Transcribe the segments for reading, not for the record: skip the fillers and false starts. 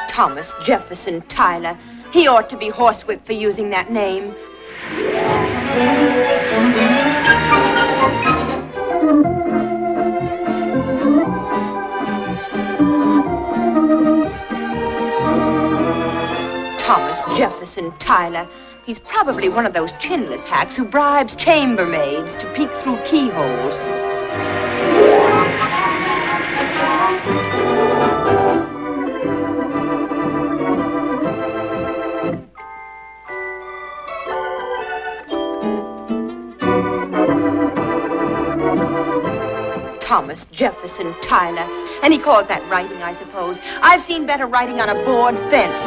Thomas Jefferson Tyler. He ought to be horsewhipped for using that name. Thomas Jefferson Tyler. He's probably one of those chinless hacks who bribes chambermaids to peek through keyholes. Thomas Jefferson Tyler. And he calls that writing, I suppose. I've seen better writing on a board fence.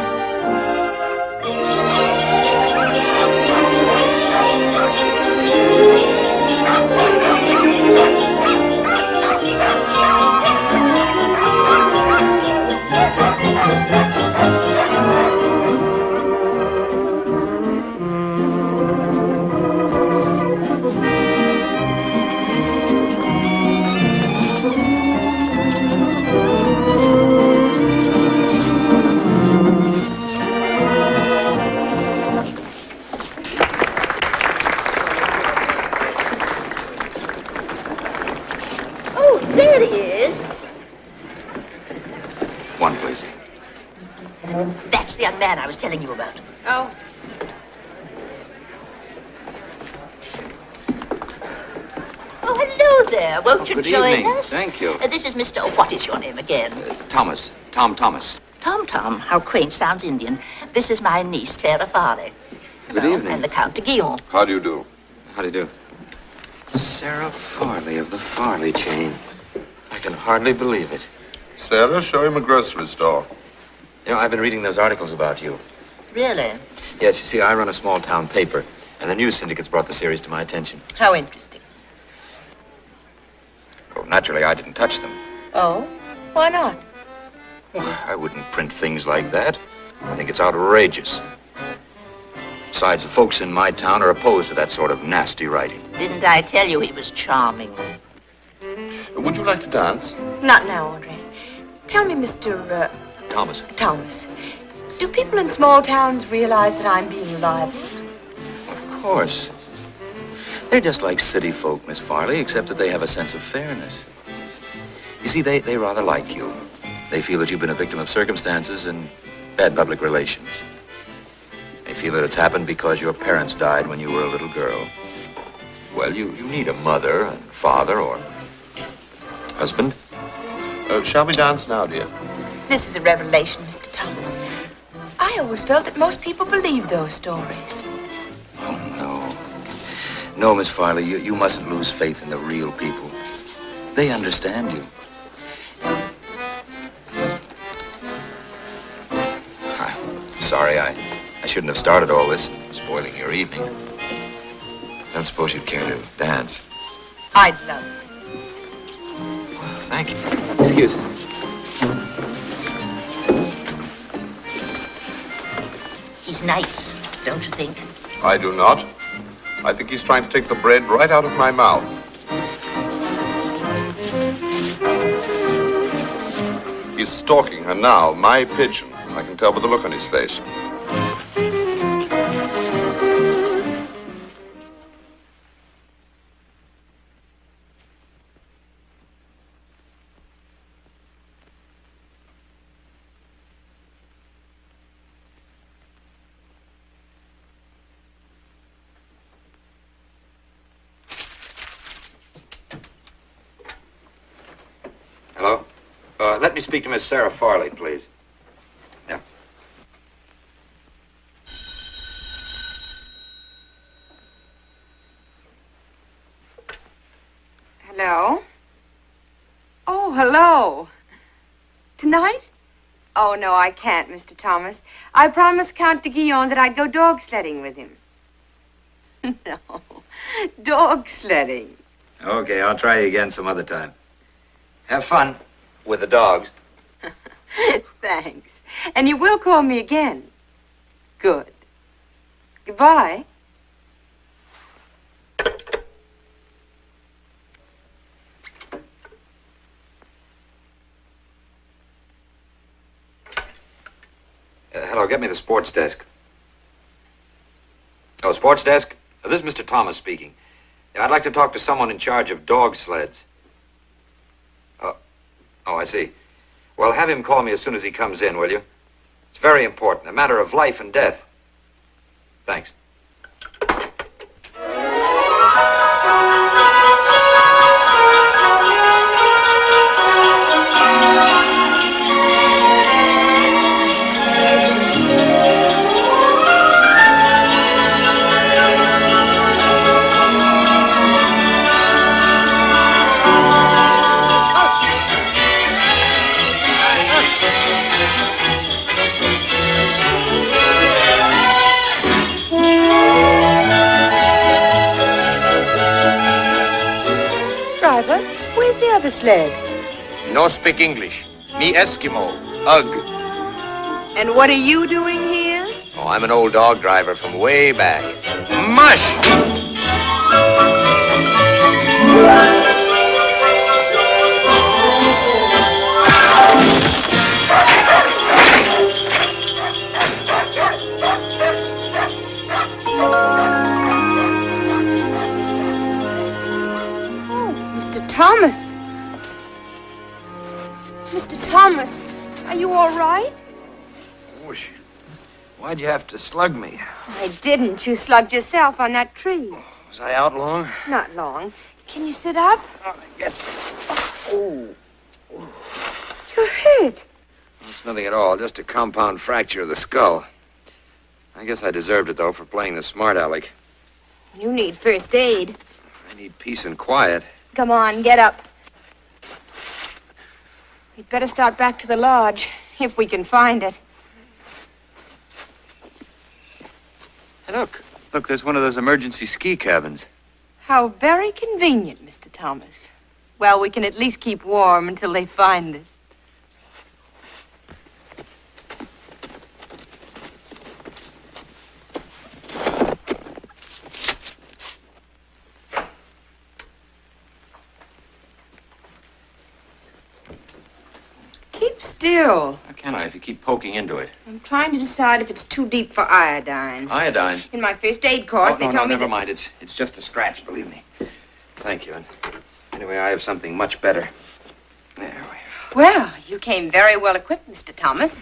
That's the young man I was telling you about. Oh. Oh, hello there. Won't you good join evening. us? Thank you. This is Mr. What is your name again? Thomas. Tom Thomas. Tom. How quaint. Sounds Indian. This is my niece, Sarah Farley. Good evening. And the Count de Guillaume. How do you do? How do you do? Sarah Farley of the Farley chain. I can hardly believe it. Sarah, show him a grocery store. You know, I've been reading those articles about you. Really? Yes, you see, I run a small town paper, and the news syndicates brought the series to my attention. How interesting. Well, naturally, I didn't touch them. Oh? Why not? Well, I wouldn't print things like that. I think it's outrageous. Besides, the folks in my town are opposed to that sort of nasty writing. Didn't I tell you he was charming? Would you like to dance? Not now, Audrey. Tell me, Mr. Thomas, do people in small towns realize that I'm being reliable? Of course. They're just like city folk, Miss Farley, except that they have a sense of fairness. You see, they rather like you. They feel that you've been a victim of circumstances and bad public relations. They feel that it's happened because your parents died when you were a little girl. Well, you need a mother and father or husband. Shall we dance now, dear? This is a revelation, Mr. Thomas. I always felt that most people believed those stories. Oh, no. No, Miss Farley, you mustn't lose faith in the real people. They understand you. I'm sorry, I shouldn't have started all this, spoiling your evening. I don't suppose you'd care to dance. I'd love it. Well, thank you. Excuse me. He's nice, don't you think? I do not. I think he's trying to take the bread right out of my mouth. He's stalking her now, my pigeon. I can tell by the look on his face. Hello? Let me speak to Miss Sarah Farley, please. Yeah. Hello? Oh, hello. Tonight? Oh, no, I can't, Mr. Thomas. I promised Count de Guillaume that I'd go dog sledding with him. No, dog sledding. Okay, I'll try you again some other time. Have fun with the dogs. Thanks. And you will call me again. Good. Goodbye. Hello, get me the sports desk. Oh, sports desk? This is Mr. Thomas speaking. Yeah, I'd like to talk to someone in charge of dog sleds. Oh, I see. Well, have him call me as soon as he comes in, will you? It's very important, a matter of life and death. Thanks. Where's the other sled? No speak English. Me Eskimo. Ugh. And what are you doing here? Oh, I'm an old dog driver from way back. Mush! Thomas! Mr. Thomas, are you all right? Whoosh. Why'd you have to slug me? I didn't. You slugged yourself on that tree. Was I out long? Not long. Can you sit up? Yes. Oh. You're hurt. It's nothing at all. Just a compound fracture of the skull. I guess I deserved it, though, for playing the smart aleck. You need first aid. I need peace and quiet. Come on, get up. We'd better start back to the lodge, if we can find it. Hey, look, there's one of those emergency ski cabins. How very convenient, Mr. Thomas. Well, we can at least keep warm until they find us. Still. How can I if you keep poking into it? I'm trying to decide if it's too deep for iodine. Iodine? In my first aid course, they told me never mind. It's just a scratch, believe me. Thank you. And anyway, I have something much better. There we are. Well, you came very well equipped, Mr. Thomas.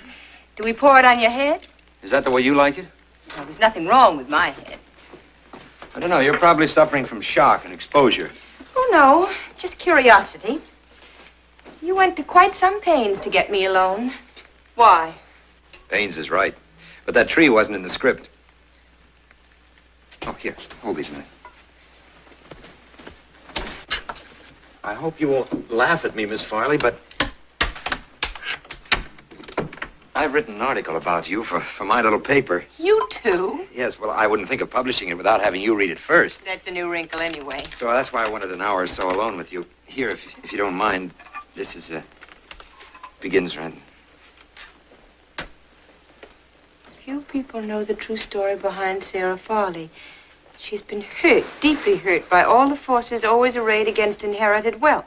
Do we pour it on your head? Is that the way you like it? Well, there's nothing wrong with my head. I don't know. You're probably suffering from shock and exposure. Oh, no. Just curiosity. You went to quite some pains to get me alone. Why? Baines is right. But that tree wasn't in the script. Oh, here. Hold these a minute. I hope you won't laugh at me, Miss Farley, but I've written an article about you for my little paper. You too? Yes, well, I wouldn't think of publishing it without having you read it first. That's a new wrinkle anyway. So that's why I wanted an hour or so alone with you. Here, if you don't mind. This is, begins right. Few people know the true story behind Sarah Farley. She's been hurt, deeply hurt, by all the forces always arrayed against inherited wealth.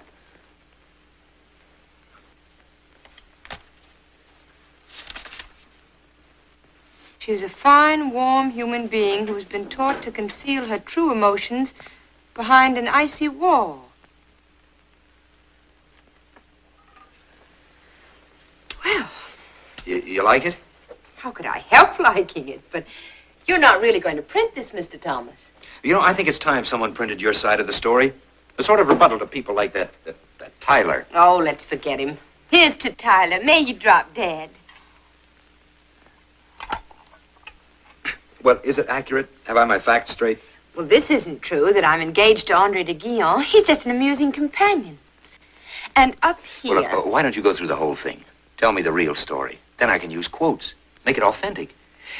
She's a fine, warm human being who's been taught to conceal her true emotions behind an icy wall. Well. You like it? How could I help liking it? But you're not really going to print this, Mr. Thomas. You know, I think it's time someone printed your side of the story. A sort of rebuttal to people like that Tyler. Oh, let's forget him. Here's to Tyler. May you drop dead. Well, is it accurate? Have I my facts straight? Well, this isn't true, that I'm engaged to Andre de Guillon. He's just an amusing companion. And up here... Well, look, why don't you go through the whole thing? Tell me the real story. Then I can use quotes. Make it authentic.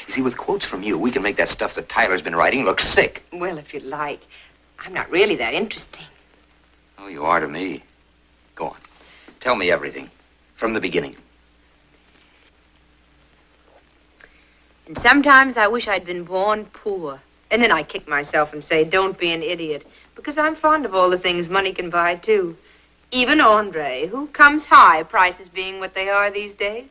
You see, with quotes from you, we can make that stuff that Tyler's been writing look sick. Well, if you'd like. I'm not really that interesting. Oh, you are to me. Go on. Tell me everything. From the beginning. And sometimes I wish I'd been born poor. And then I kick myself and say, don't be an idiot. Because I'm fond of all the things money can buy, too. Even Andre, who comes high, prices being what they are these days.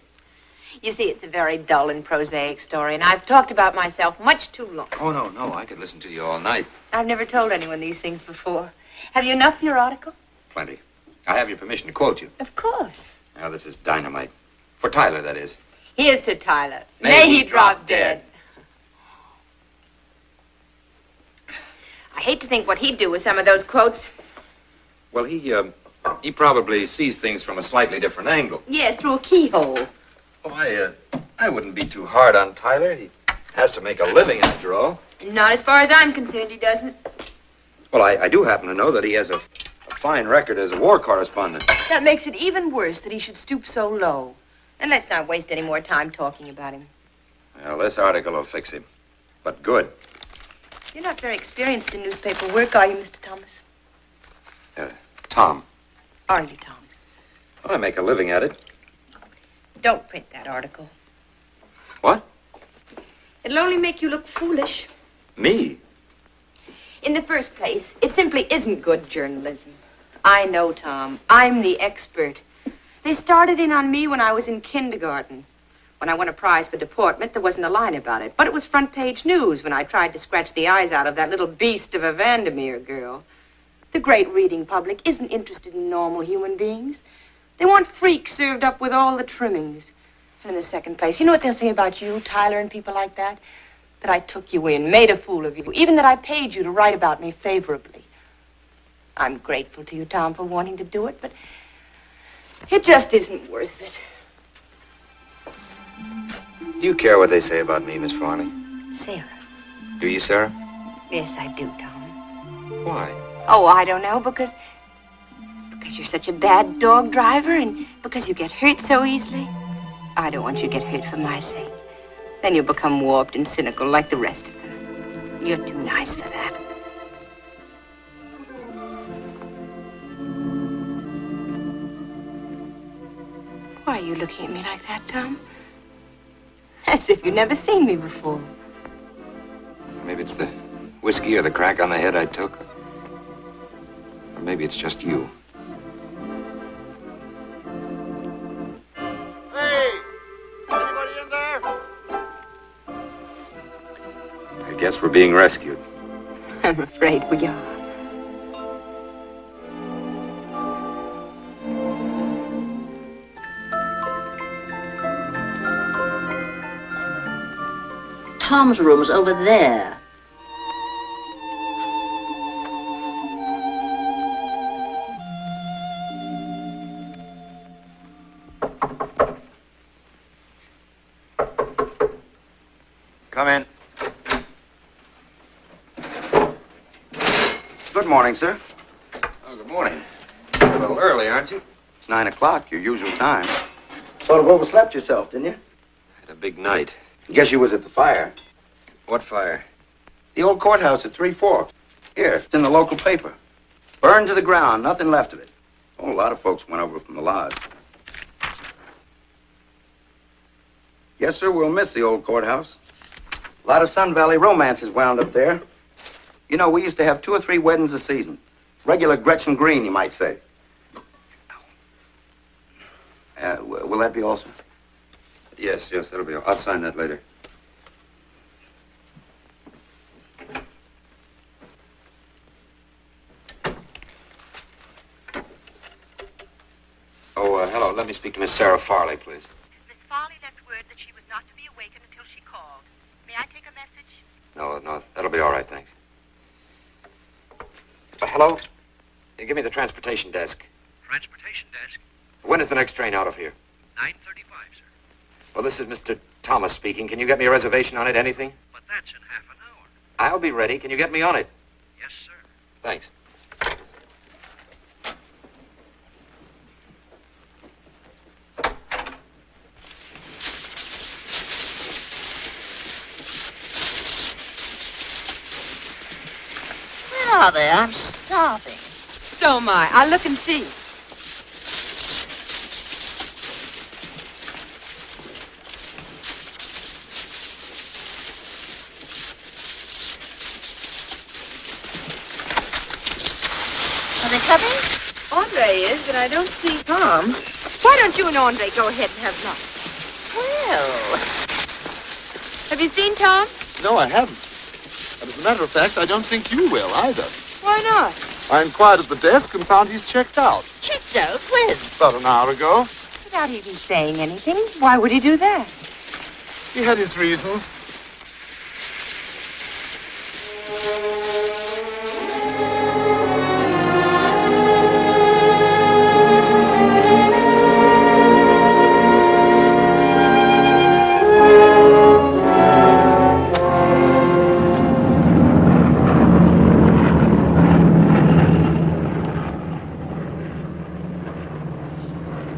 You see, it's a very dull and prosaic story, and I've talked about myself much too long. Oh, no. I could listen to you all night. I've never told anyone these things before. Have you enough for your article? Plenty. I have your permission to quote you. Of course. Now, this is dynamite. For Tyler, that is. Here's to Tyler. May he drop dead. I hate to think what he'd do with some of those quotes. Well, he probably sees things from a slightly different angle. Yes, through a keyhole. Oh, I wouldn't be too hard on Tyler. He has to make a living, after all. Not as far as I'm concerned, he doesn't. Well, I do happen to know that he has a fine record as a war correspondent. That makes it even worse that he should stoop so low. And let's not waste any more time talking about him. Well, this article will fix him. But good. You're not very experienced in newspaper work, are you, Mr. Thomas? Tom. Are you, Tom? Well, I make a living at it. Don't print that article. What? It'll only make you look foolish. Me? In the first place, it simply isn't good journalism. I know, Tom. I'm the expert. They started in on me when I was in kindergarten. When I won a prize for deportment, there wasn't a line about it. But it was front page news when I tried to scratch the eyes out of that little beast of a Vandermeer girl. The great reading public isn't interested in normal human beings. They want freaks served up with all the trimmings. And in the second place, you know what they'll say about you, Tyler, and people like that? That I took you in, made a fool of you, even that I paid you to write about me favorably. I'm grateful to you, Tom, for wanting to do it, but it just isn't worth it. Do you care what they say about me, Miss Farley? Sarah. Do you, Sarah? Yes, I do, Tom. Why? Oh, I don't know, because you're such a bad dog driver and because you get hurt so easily. I don't want you to get hurt for my sake. Then you'll become warped and cynical like the rest of them. You're too nice for that. Why are you looking at me like that, Tom? As if you'd never seen me before. Maybe it's the whiskey or the crack on the head I took. Or maybe it's just you. Hey! Anybody in there? I guess we're being rescued. I'm afraid we are. Tom's room's over there. Come in. Good morning, sir. Oh, good morning. A little early, aren't you? It's 9 o'clock, your usual time. Sort of overslept yourself, didn't you? Had a big night. Guess you was at the fire. What fire? The old courthouse at 3 Forks. Here, it's in the local paper. Burned to the ground, nothing left of it. Oh, a lot of folks went over from the lodge. Yes, sir, we'll miss the old courthouse. A lot of Sun Valley romances wound up there. You know, we used to have 2 or 3 weddings a season. Regular Gretchen Green, you might say. Will that be all, sir? Yes, that'll be all. I'll sign that later. Oh, hello. Let me speak to Miss Sarah Farley, please. Miss Farley left word that she was not to be awakened until she called. May I take a message? No, that'll be all right, thanks. Hello? Give me the transportation desk. Transportation desk? When is the next train out of here? 9:35, sir. Well, this is Mr. Thomas speaking. Can you get me a reservation on it? Anything? But that's in half an hour. I'll be ready. Can you get me on it? Yes, sir. Thanks. Where are they? I'm starving. So am I. I'll look and see. Are they coming? Andre is, but I don't see Tom. Why don't you and Andre go ahead and have lunch? Where? Have you seen Tom? No, I haven't. And as a matter of fact, I don't think you will either. Why not? I inquired at the desk and found he's checked out. Checked out? When? About an hour ago. Without even saying anything. Why would he do that? He had his reasons.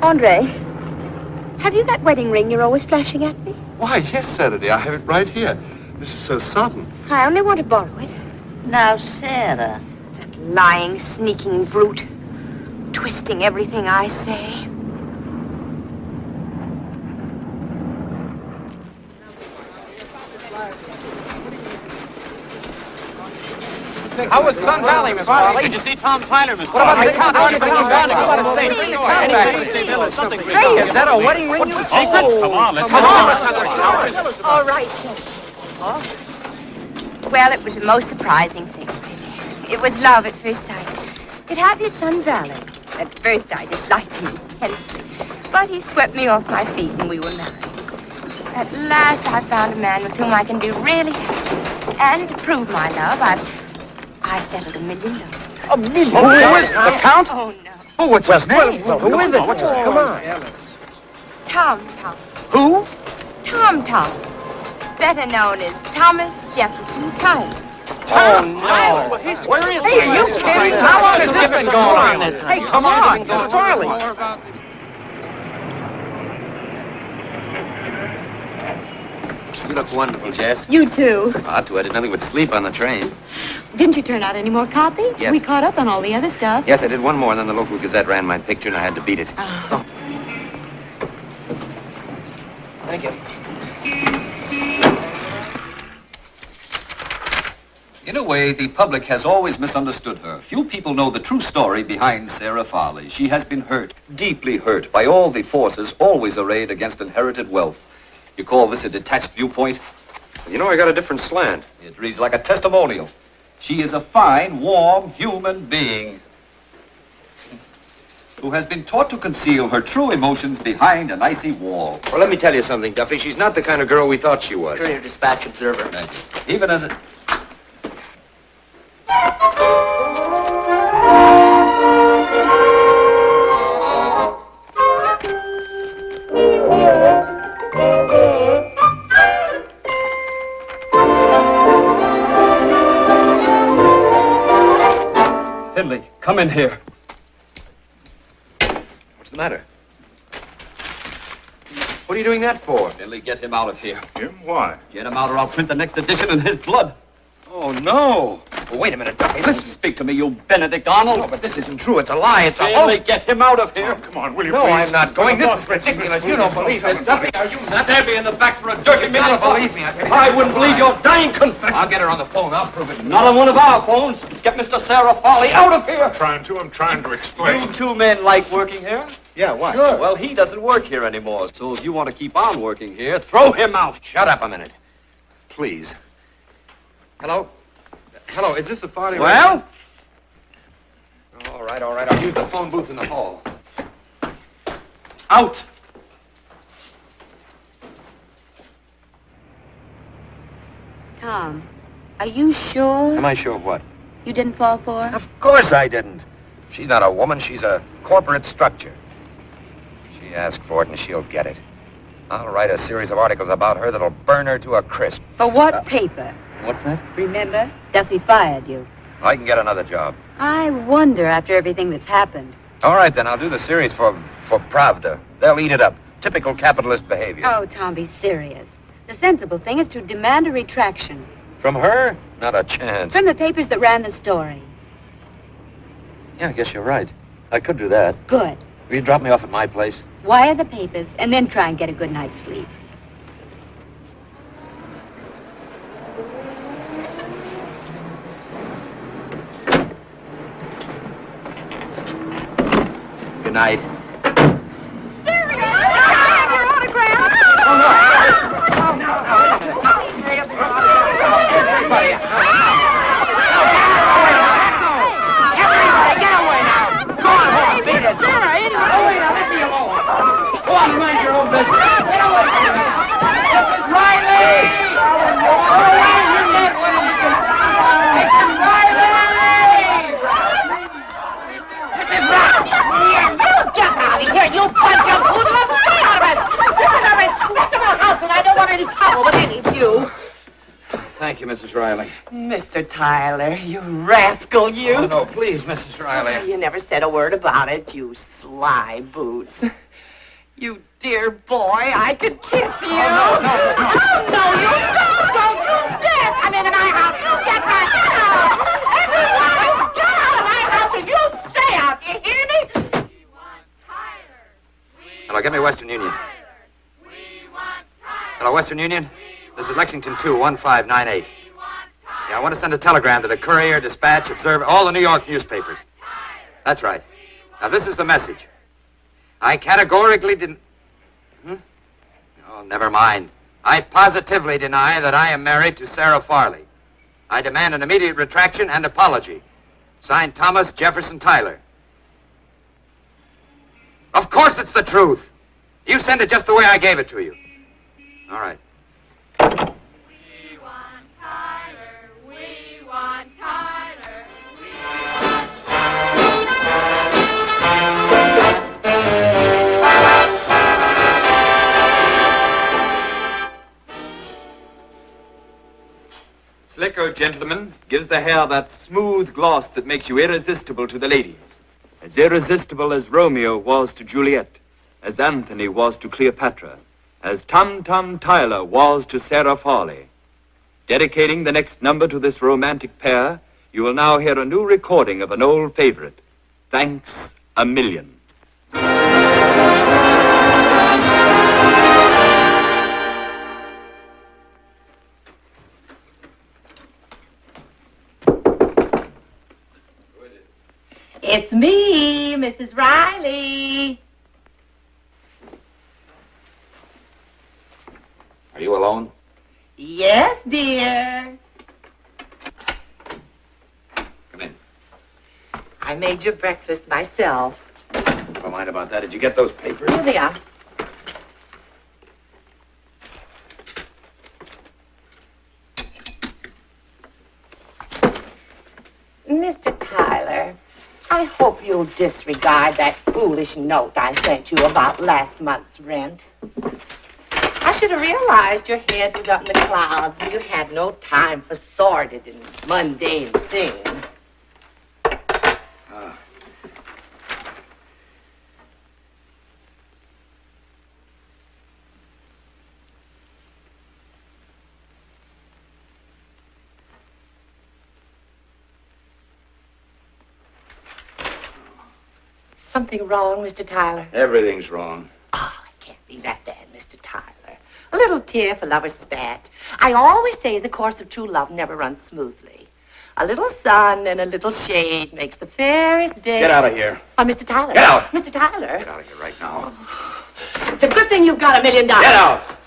Andre, have you that wedding ring you're always flashing at me? Why, yes, Saturday. I have it right here. This is so sudden. I only want to borrow it. Now, Sarah. That lying, sneaking brute. Twisting everything I say. How was Sun Valley, Miss Farley? Did you see Tom Tyler, Miss Farley? What about the cop? How did you bring him down? Is that a wedding ring? What's the secret? Oh, come on, let's have it. All right, Ken. Oh. Well, it was the most surprising thing. It was love at first sight. It happened at Sun Valley. At first, I disliked him intensely. But he swept me off my feet, and we were married. At last, I found a man with whom I can be really happy. And to prove my love, I settled $1 million. $1 million? Who is it? The Count? Oh, no. Oh, what's his name? Well, who is it? What's his name? Come on. Tom. Who? Tom. Better known as Thomas Jefferson Tyler. Oh, no. Where is he? Hey, are you kidding? How long has this been going on? Hey, come on. Miss Farley. You look wonderful, Jess. You too. Ought to. I did nothing but sleep on the train. Didn't you turn out any more copies? Yes. We caught up on all the other stuff. Yes, I did one more, and then the local Gazette ran my picture, and I had to beat it. Oh. Thank you. In a way, the public has always misunderstood her. Few people know the true story behind Sarah Farley. She has been hurt, deeply hurt, by all the forces always arrayed against inherited wealth. You call this a detached viewpoint? You know, I got a different slant. It reads like a testimonial. She is a fine, warm human being who has been taught to conceal her true emotions behind an icy wall. Well, let me tell you something, Duffy. She's not the kind of girl we thought she was. Courier Dispatch Observer. Even as it... Finley, come in here. What's the matter? What are you doing that for? Finley, get him out of here. Him? Why? Get him out or I'll print the next edition in his blood. Oh, no. Well, wait a minute, Duffy. Listen. Speak to me, you Benedict Arnold. No, but this isn't true. It's a lie. It's a Finley, hoax. get him out of here. Oh, come on, will you No, please? I'm not going. This is ridiculous. You don't believe this. Duffy, are you nuts? Stab me in the back for a dirty You minute. don't believe me. I tell you. I wouldn't believe your dying confession. I'll get her on the phone. I'll prove it. Not on one of our phones. Get Mr. Sarah Farley out of here. I'm trying to explain. You two men like working here? Yeah, why? Sure. Well, he doesn't work here anymore, so if you want to keep on working here, throw him out. Shut up a minute. Please. Hello? Hello, is this the party? Well? All right. I'll use the phone booth in the hall. Out. Tom, are you sure Am I sure of what? you didn't fall for her? Of course I didn't. She's not a woman. She's a corporate structure. She asked for it, and she'll get it. I'll write a series of articles about her that'll burn her to a crisp. For what paper? What's that? Remember, Duffy fired you. I can get another job. I wonder after everything that's happened. All right, then. I'll do the series for Pravda. They'll eat it up. Typical capitalist behavior. Oh, Tom, be serious. The sensible thing is to demand a retraction. From her? Not a chance. From the papers that ran the story. Yeah, I guess you're right. I could do that. Good. Will you drop me off at my place? Wire the papers and then try and get a good night's sleep. Good night. There we go. Your autograph. Oh, but ain't you? Thank you, Mrs. Riley. Mr. Tyler, you rascal, you. Oh, no, please, Mrs. Riley. You never said a word about it, you sly boots. You dear boy, I could kiss you. Oh, no, Oh, no, you don't. Don't you dare come into my house. You get right out. Everyone, get out of my house and you stay out. You hear me? Hello, get me Western Union. Hello, Western Union. This is Lexington 21598. Yeah, I want to send a telegram to the Courier, Dispatch, Observer, all the New York newspapers. That's right. Now, this is the message. I categorically didn't... Oh, never mind. I positively deny that I am married to Sarah Farley. I demand an immediate retraction and apology. Signed, Thomas Jefferson Tyler. Of course it's the truth. You send it just the way I gave it to you. All right. We want Tyler. We want Tyler. We want Slicko, gentlemen, gives the hair that smooth gloss that makes you irresistible to the ladies. As irresistible as Romeo was to Juliet, as Anthony was to Cleopatra, as Tum Tum Tyler was to Sarah Farley. Dedicating the next number to this romantic pair, you will now hear a new recording of an old favorite. Thanks a million. It's me, Mrs. Riley. Are you alone? Yes, dear. Come in. I made your breakfast myself. Never mind about that. Did you get those papers? Here they are. Mr. Tyler, I hope you'll disregard that foolish note I sent you about last month's rent. I should have realized your head was up in the clouds and you had no time for sordid and mundane things. Something wrong, Mr. Tyler? Everything's wrong. Oh, it can't be that bad, Mr. Tyler. A little tear for lover's spat. I always say the course of true love never runs smoothly. A little sun and a little shade makes the fairest day. Get out of here. Oh, Mr. Tyler. Get out. Mr. Tyler. Get out of here right now. It's a good thing you've got $1 million. Get out.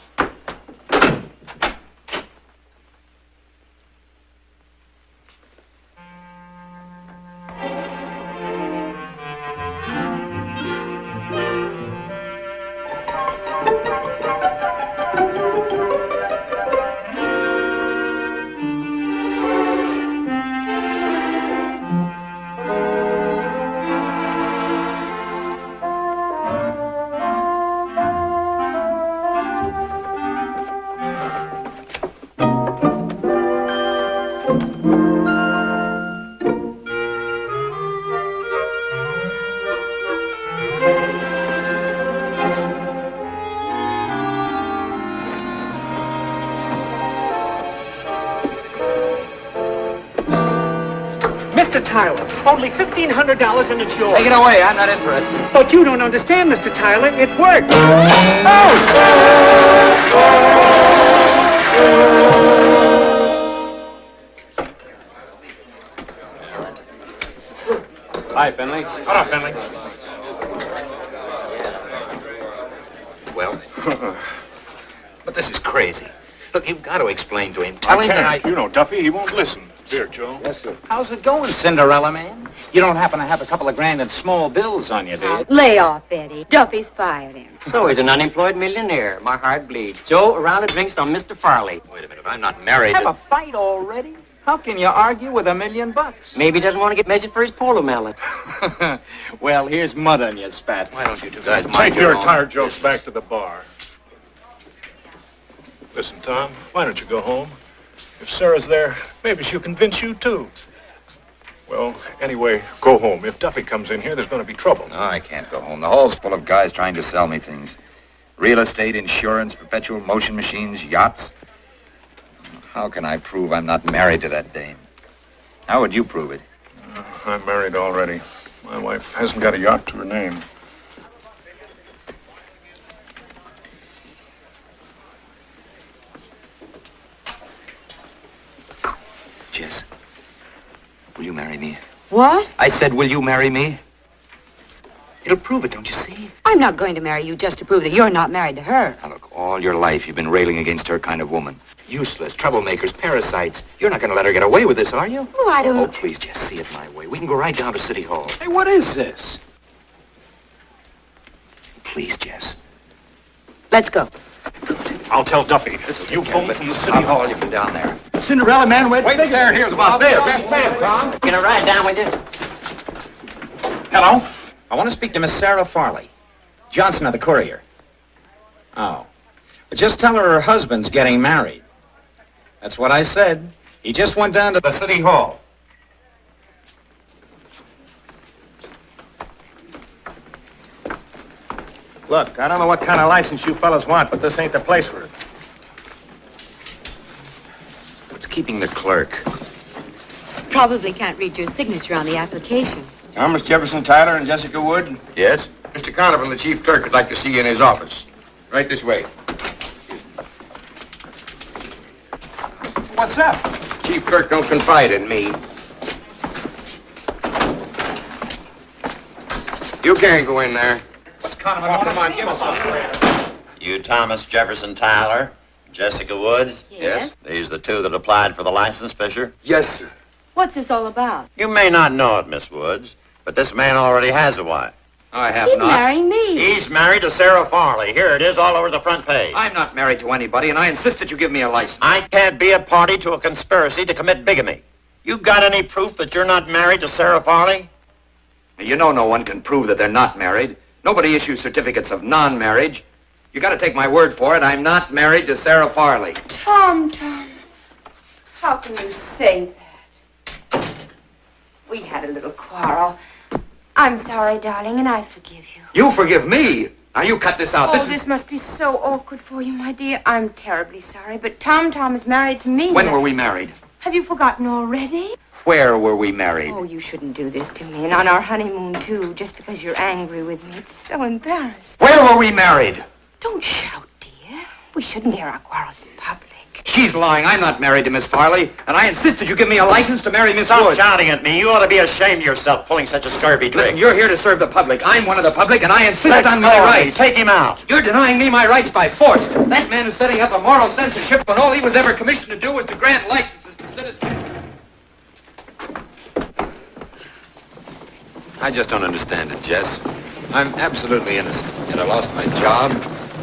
Mr. Tyler, only $1,500 and it's yours. Take it away. I'm not interested. But you don't understand, Mr. Tyler. It worked. Hi, Finley. Shut up, Finley. Well, but this is crazy. Look, you've got to explain to him. Tell I him that can't. You know, Duffy, he won't listen. Here, Joe. Yes, sir. How's it going, Cinderella man? You don't happen to have a couple of grand in small bills on you, do you? Lay off, Eddie. Duffy's fired him. So he's an unemployed millionaire. My heart bleeds. Joe, a round of drinks on Mr. Farley. Wait a minute. I'm not married. Have a fight already? How can you argue with $1 million? Maybe he doesn't want to get measured for his polo mallet. Well, here's mud on your spats. Why don't you two guys mind Take your own tired jokes back to the bar. Listen, Tom, why don't you go home? If Sarah's there, maybe she'll convince you, too. Well, anyway, go home. If Duffy comes in here, there's going to be trouble. No, I can't go home. The hall's full of guys trying to sell me things. Real estate, insurance, perpetual motion machines, yachts. How can I prove I'm not married to that dame? How would you prove it? I'm married already. My wife hasn't got a yacht to her name. Jess, will you marry me? What? I said, will you marry me? It'll prove it, don't you see? I'm not going to marry you just to prove that you're not married to her. Now, look, all your life you've been railing against her kind of woman. Useless, troublemakers, parasites. You're not going to let her get away with this, are you? Well, I don't... Oh, please, Jess, see it my way. We can go right down to City Hall. Hey, what is this? Please, Jess. Let's go. I'll tell Duffy. You phone from the City Hall. I'll call you from down there. Cinderella man, wait there, here's about this. Best man, Tom. Get a ride down with you. Hello? I want to speak to Miss Sarah Farley. Johnson of the Courier. Oh. But just tell her husband's getting married. That's what I said. He just went down to the City Hall. Look, I don't know what kind of license you fellas want, but this ain't the place for it. What's keeping the clerk? Probably can't read your signature on the application. Thomas Jefferson Tyler and Jessica Wood? Yes? Mr. Conover, the chief clerk, would like to see you in his office. Right this way. What's up? Chief clerk don't confide in me. You can't go in there. What's Conover? Come on, give us a... You Thomas Jefferson Tyler, Jessica Woods? Yes. These the two that applied for the license, Fisher? Yes, sir. What's this all about? You may not know it, Miss Woods, but this man already has a wife. I have He's not. marrying me. He's married to Sarah Farley. Here it is all over the front page. I'm not married to anybody, and I insist that you give me a license. I can't be a party to a conspiracy to commit bigamy. You got any proof that you're not married to Sarah Farley? You know no one can prove that they're not married. Nobody issues certificates of non-marriage. You got to take my word for it. I'm not married to Sarah Farley. Tom, how can you say that? We had a little quarrel. I'm sorry, darling, and I forgive you. You forgive me? Now, you cut this out. Oh, this must be so awkward for you, my dear. I'm terribly sorry, but Tom is married to me. When were we married? Have you forgotten already? Where were we married? Oh, you shouldn't do this to me, and on our honeymoon, too, just because you're angry with me. It's so embarrassing. Where were we married? Don't shout, dear. We shouldn't air our quarrels in public. She's lying. I'm not married to Miss Farley, and I insist that you give me a license to marry Miss Stop Woods. shouting at me. You ought to be ashamed of yourself pulling such a scurvy trick. Listen, you're here to serve the public. I'm one of the public, and I insist on my rights. Take him out. You're denying me my rights by force. That man is setting up a moral censorship when all he was ever commissioned to do was to grant licenses to citizens. I just don't understand it, Jess. I'm absolutely innocent. Yet I lost my job.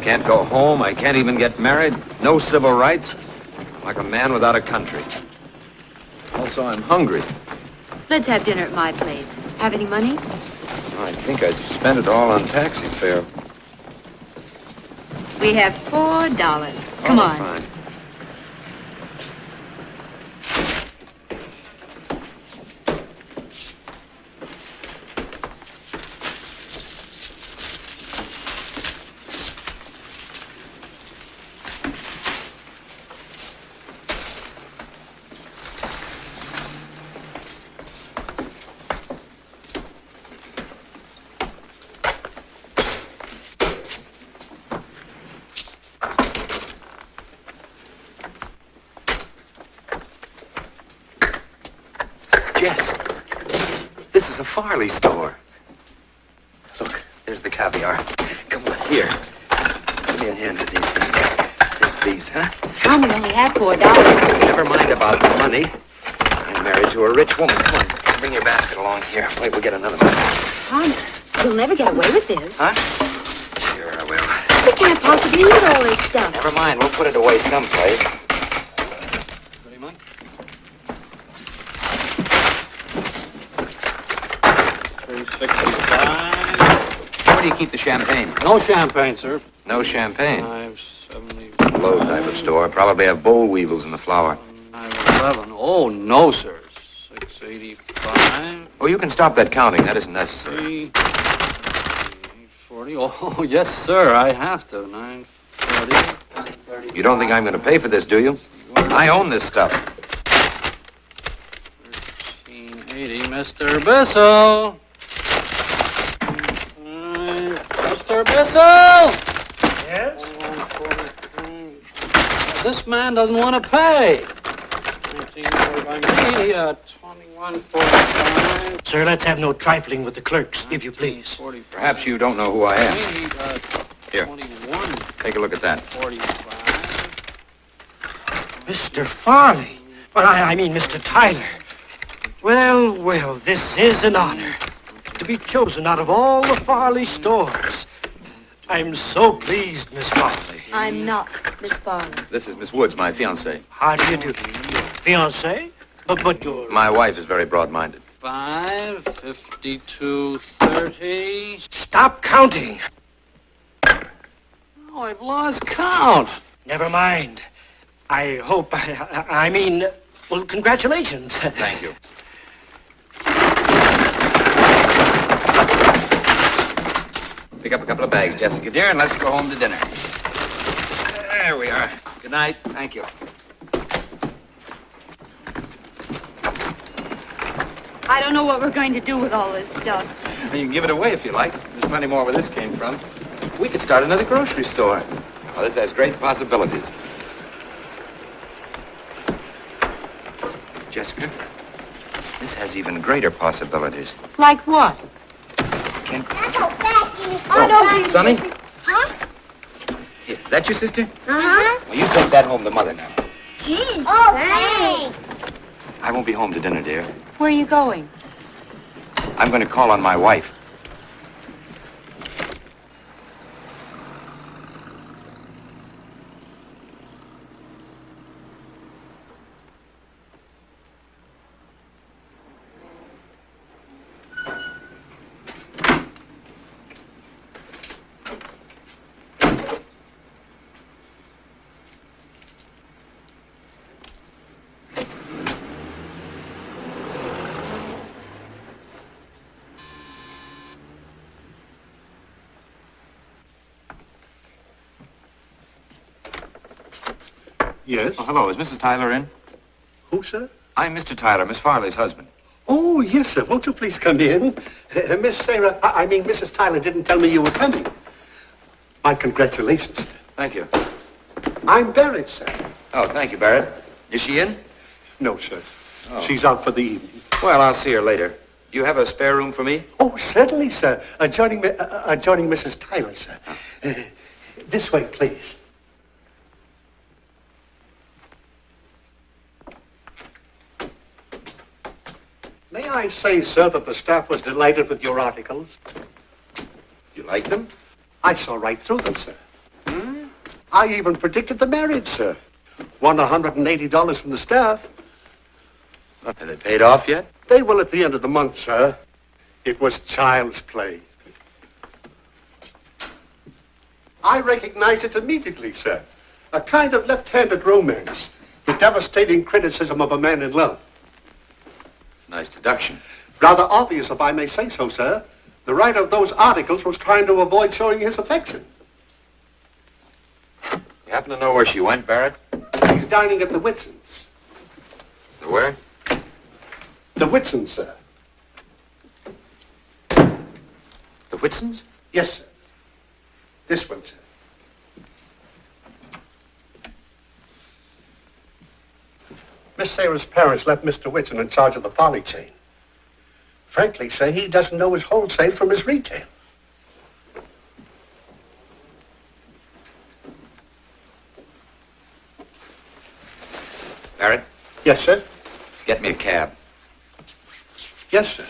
Can't go home. I can't even get married. No civil rights. I'm like a man without a country. Also, I'm hungry. Let's have dinner at my place. Have any money? I think I spent it all on taxi fare. We have $4. Come on. Fine. Jess, this is a Farley store. Look, there's the caviar. Come on, here. Give me a hand with these things. Take these, huh? Tom, we only have $4. Never mind about the money. I'm married to a rich woman. Come on, bring your basket along here. Wait, we'll get another one. Tom, you'll never get away with this. Huh? Sure, I will. We can't possibly eat all this stuff. Never mind, we'll put it away someplace. Ready, Mike? $3.65. Where do you keep the champagne? No champagne, sir. No champagne. $5.70. low type of store. Probably have boll weevils in the flour. 11. Oh, no, sir. 685. Oh, you can stop that counting. That isn't necessary. 40. Oh, yes, sir. I have to. 940. 1030. You don't think I'm going to pay for this, do you? I own this stuff. 1380. Mr. Bissell. Mr. Bissell! Yes? This man doesn't want to pay. 1945, 2145. Sir, let's have no trifling with the clerks, if you please. Perhaps you don't know who I am. Here, 21. take a look at that. 45. Mr. Farley. Well, I mean Mr. Tyler. Well, this is an honor. To be chosen out of all the Farley stores. I'm so pleased, Miss Farley. I'm not Miss Farley. This is Miss Woods, my fiancée. How do you do? Fiancé? But you're... My wife is very broad-minded. 5, 52, 30. Stop counting. Oh, I've lost count. Never mind. I hope, I mean, well, congratulations. Thank you. Pick up a couple of bags, Jessica, dear, and let's go home to dinner. There we are. Good night. Thank you. I don't know what we're going to do with all this stuff. You can give it away if you like. There's plenty more where this came from. We could start another grocery store. Well, this has great possibilities. Jessica, this has even greater possibilities. Like what? Can... That's so fast, you just... Oh, Sonny? Huh? Here, is that your sister? Uh-huh. Well, you take that home to Mother now. Gee. Oh, thanks. I won't be home to dinner, dear. Where are you going? I'm going to call on my wife. Yes? Oh, hello. Is Mrs. Tyler in? Who, sir? I'm Mr. Tyler, Miss Farley's husband. Oh, yes, sir. Won't you please come in? Miss Sarah, I mean, Mrs. Tyler didn't tell me you were coming. My congratulations, sir. Thank you. I'm Barrett, sir. Oh, thank you, Barrett. Is she in? No, sir. Oh. She's out for the evening. Well, I'll see her later. Do you have a spare room for me? Oh, certainly, sir. Adjoining Mrs. Tyler, sir. This way, please. May I say, sir, that the staff was delighted with your articles? You like them? I saw right through them, sir. I even predicted the marriage, sir. Won $180 from the staff. Have they paid off yet? They will at the end of the month, sir. It was child's play. I recognized it immediately, sir. A kind of left-handed romance. The devastating criticism of a man in love. Nice deduction. Rather obvious, if I may say so, sir. The writer of those articles was trying to avoid showing his affection. You happen to know where she went, Barrett? She's dining at the Whitsons. The where? The Whitsons, sir. The Whitsons? Yes, sir. This one, sir. Miss Sarah's parents left Mr. Whitson in charge of the Farley chain. Frankly, sir, he doesn't know his wholesale from his retail. Barrett? Yes, sir? Get me a cab. Yes, sir.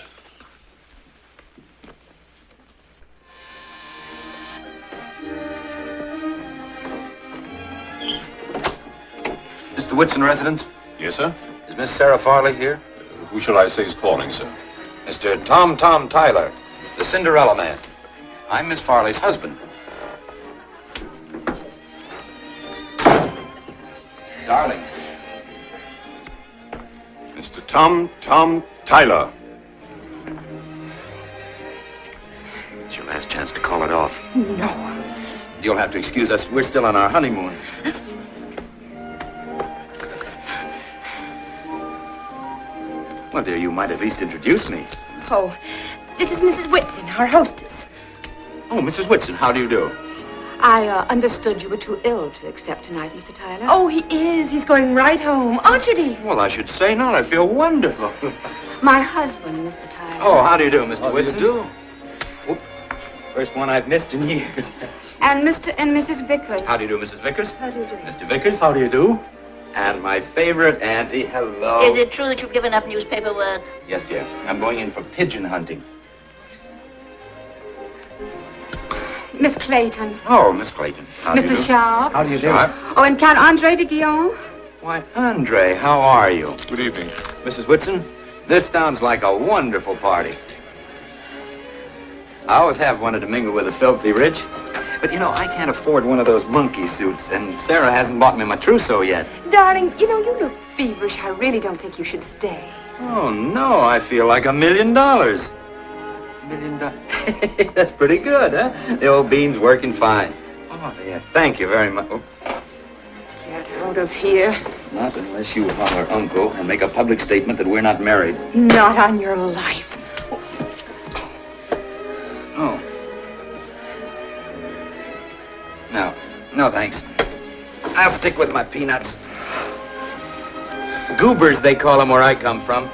Mr. Whitson residence? Yes, sir? Is Miss Sarah Farley here? Who shall I say is calling, sir? Mr. Tom Tyler, the Cinderella man. I'm Miss Farley's husband. Darling. Mr. Tom Tyler. It's your last chance to call it off. No. You'll have to excuse us. We're still on our honeymoon. Well, dear, you might at least introduce me. Oh, this is Mrs. Whitson, our hostess. Oh, Mrs. Whitson, how do you do? I understood you were too ill to accept tonight, Mr. Tyler. Oh, he is. He's going right home. Oh, Judy. Well, I should say not. I feel wonderful. My husband, Mr. Tyler. Oh, how do you do, Mr. How do you Whitson? do? Whoop. First one I've missed in years. And Mr. and Mrs. Vickers. How do you do, Mrs. Vickers? How do you do? Mr. Vickers, how do you do? And my favorite auntie, hello. Is it true that you've given up newspaper work? Yes, dear. I'm going in for pigeon hunting. Miss Clayton. Oh, Miss Clayton. How do you Mr. do? Sharp. How do you do? Oh, and Count Andre de Guillaume. Why, Andre, how are you? Good evening. Mrs. Whitson, this sounds like a wonderful party. I always have wanted to mingle with the filthy rich. But, you know, I can't afford one of those monkey suits, and Sarah hasn't bought me my trousseau yet. Darling, you know, you look feverish. I really don't think you should stay. Oh, no, I feel like $1 million. $1 million? That's pretty good, huh? The old bean's working fine. Oh, yeah, thank you very much. Oh, Get out of here. not unless you holler Uncle and make a public statement that we're not married. Not on your life. Oh. No, thanks. I'll stick with my peanuts. Goobers, they call them where I come from.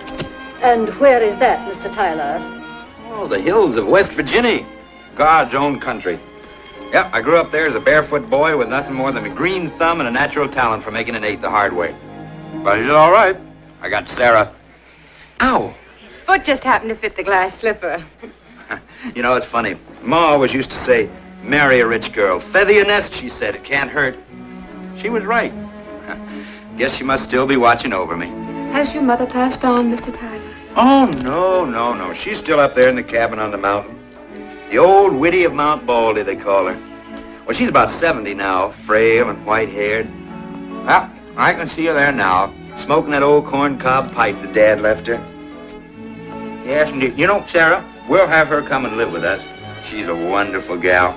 And where is that, Mr. Tyler? Oh, the hills of West Virginia. God's own country. Yep, I grew up there as a barefoot boy with nothing more than a green thumb and a natural talent for making an eighth the hard way. But I did all right. I got Sarah. Ow! His foot just happened to fit the glass slipper. You know, it's funny. Ma always used to say, marry a rich girl. Feather your nest, she said. It can't hurt. She was right. Guess she must still be watching over me. Has your mother passed on, Mr. Tyler? Oh, no. She's still up there in the cabin on the mountain. The old widdy of Mount Baldy, they call her. Well, she's about 70 now, frail and white-haired. Well, I can see her there now, smoking that old corncob pipe that Dad left her. Yes, indeed. You know, Sarah, we'll have her come and live with us. She's a wonderful gal.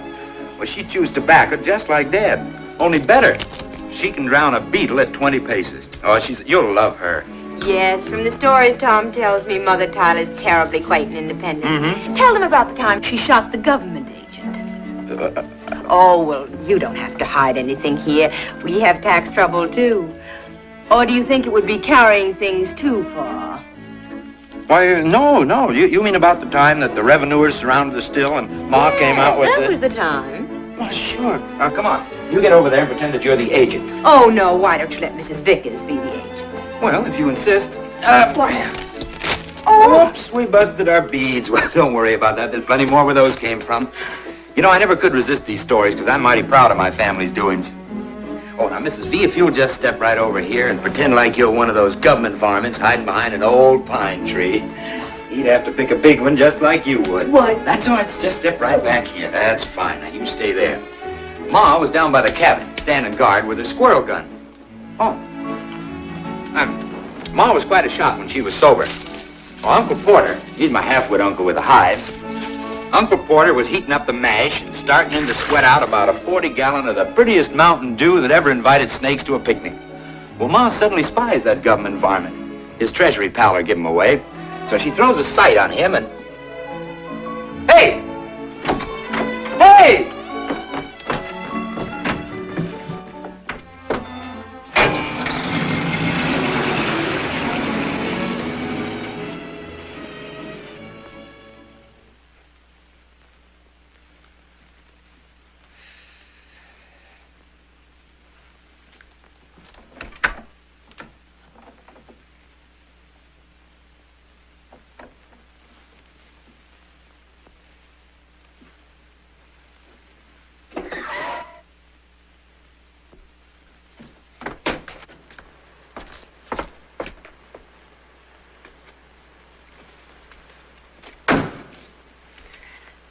Well, she chews tobacco just like Dad, only better. She can drown a beetle at 20 paces. Oh, you'll love her. Yes, from the stories Tom tells me, Mother Tyler's terribly quaint and independent. Mm-hmm. Tell them about the time she shot the government agent. Oh, well, you don't have to hide anything here. We have tax trouble, too. Or do you think it would be carrying things too far? Why, no. You mean about the time that the revenuers surrounded the still and Ma came out with that was the time. Well, sure. Now, come on. You get over there and pretend that you're the agent. Oh, no, why don't you let Mrs. Vickers be the agent? Well, if you insist. Oh. Oops, we busted our beads. Well, don't worry about that. There's plenty more where those came from. You know, I never could resist these stories because I'm mighty proud of my family's doings. Oh, now, Mrs. V, if you'll just step right over here and pretend like you're one of those government varmints hiding behind an old pine tree. He'd have to pick a big one just like you would. What? That's all right. Just step right back here. That's fine. Now, you stay there. Ma was down by the cabin, standing guard with her squirrel gun. Oh. Ma was quite a shot when she was sober. Well, Uncle Porter, he's my half-wit uncle with the hives. Uncle Porter was heating up the mash and starting him to sweat out about a 40-gallon of the prettiest Mountain Dew that ever invited snakes to a picnic. Well, Ma suddenly spies that government varmint. His treasury pal give him away. So she throws a sight on him and... Hey! Hey!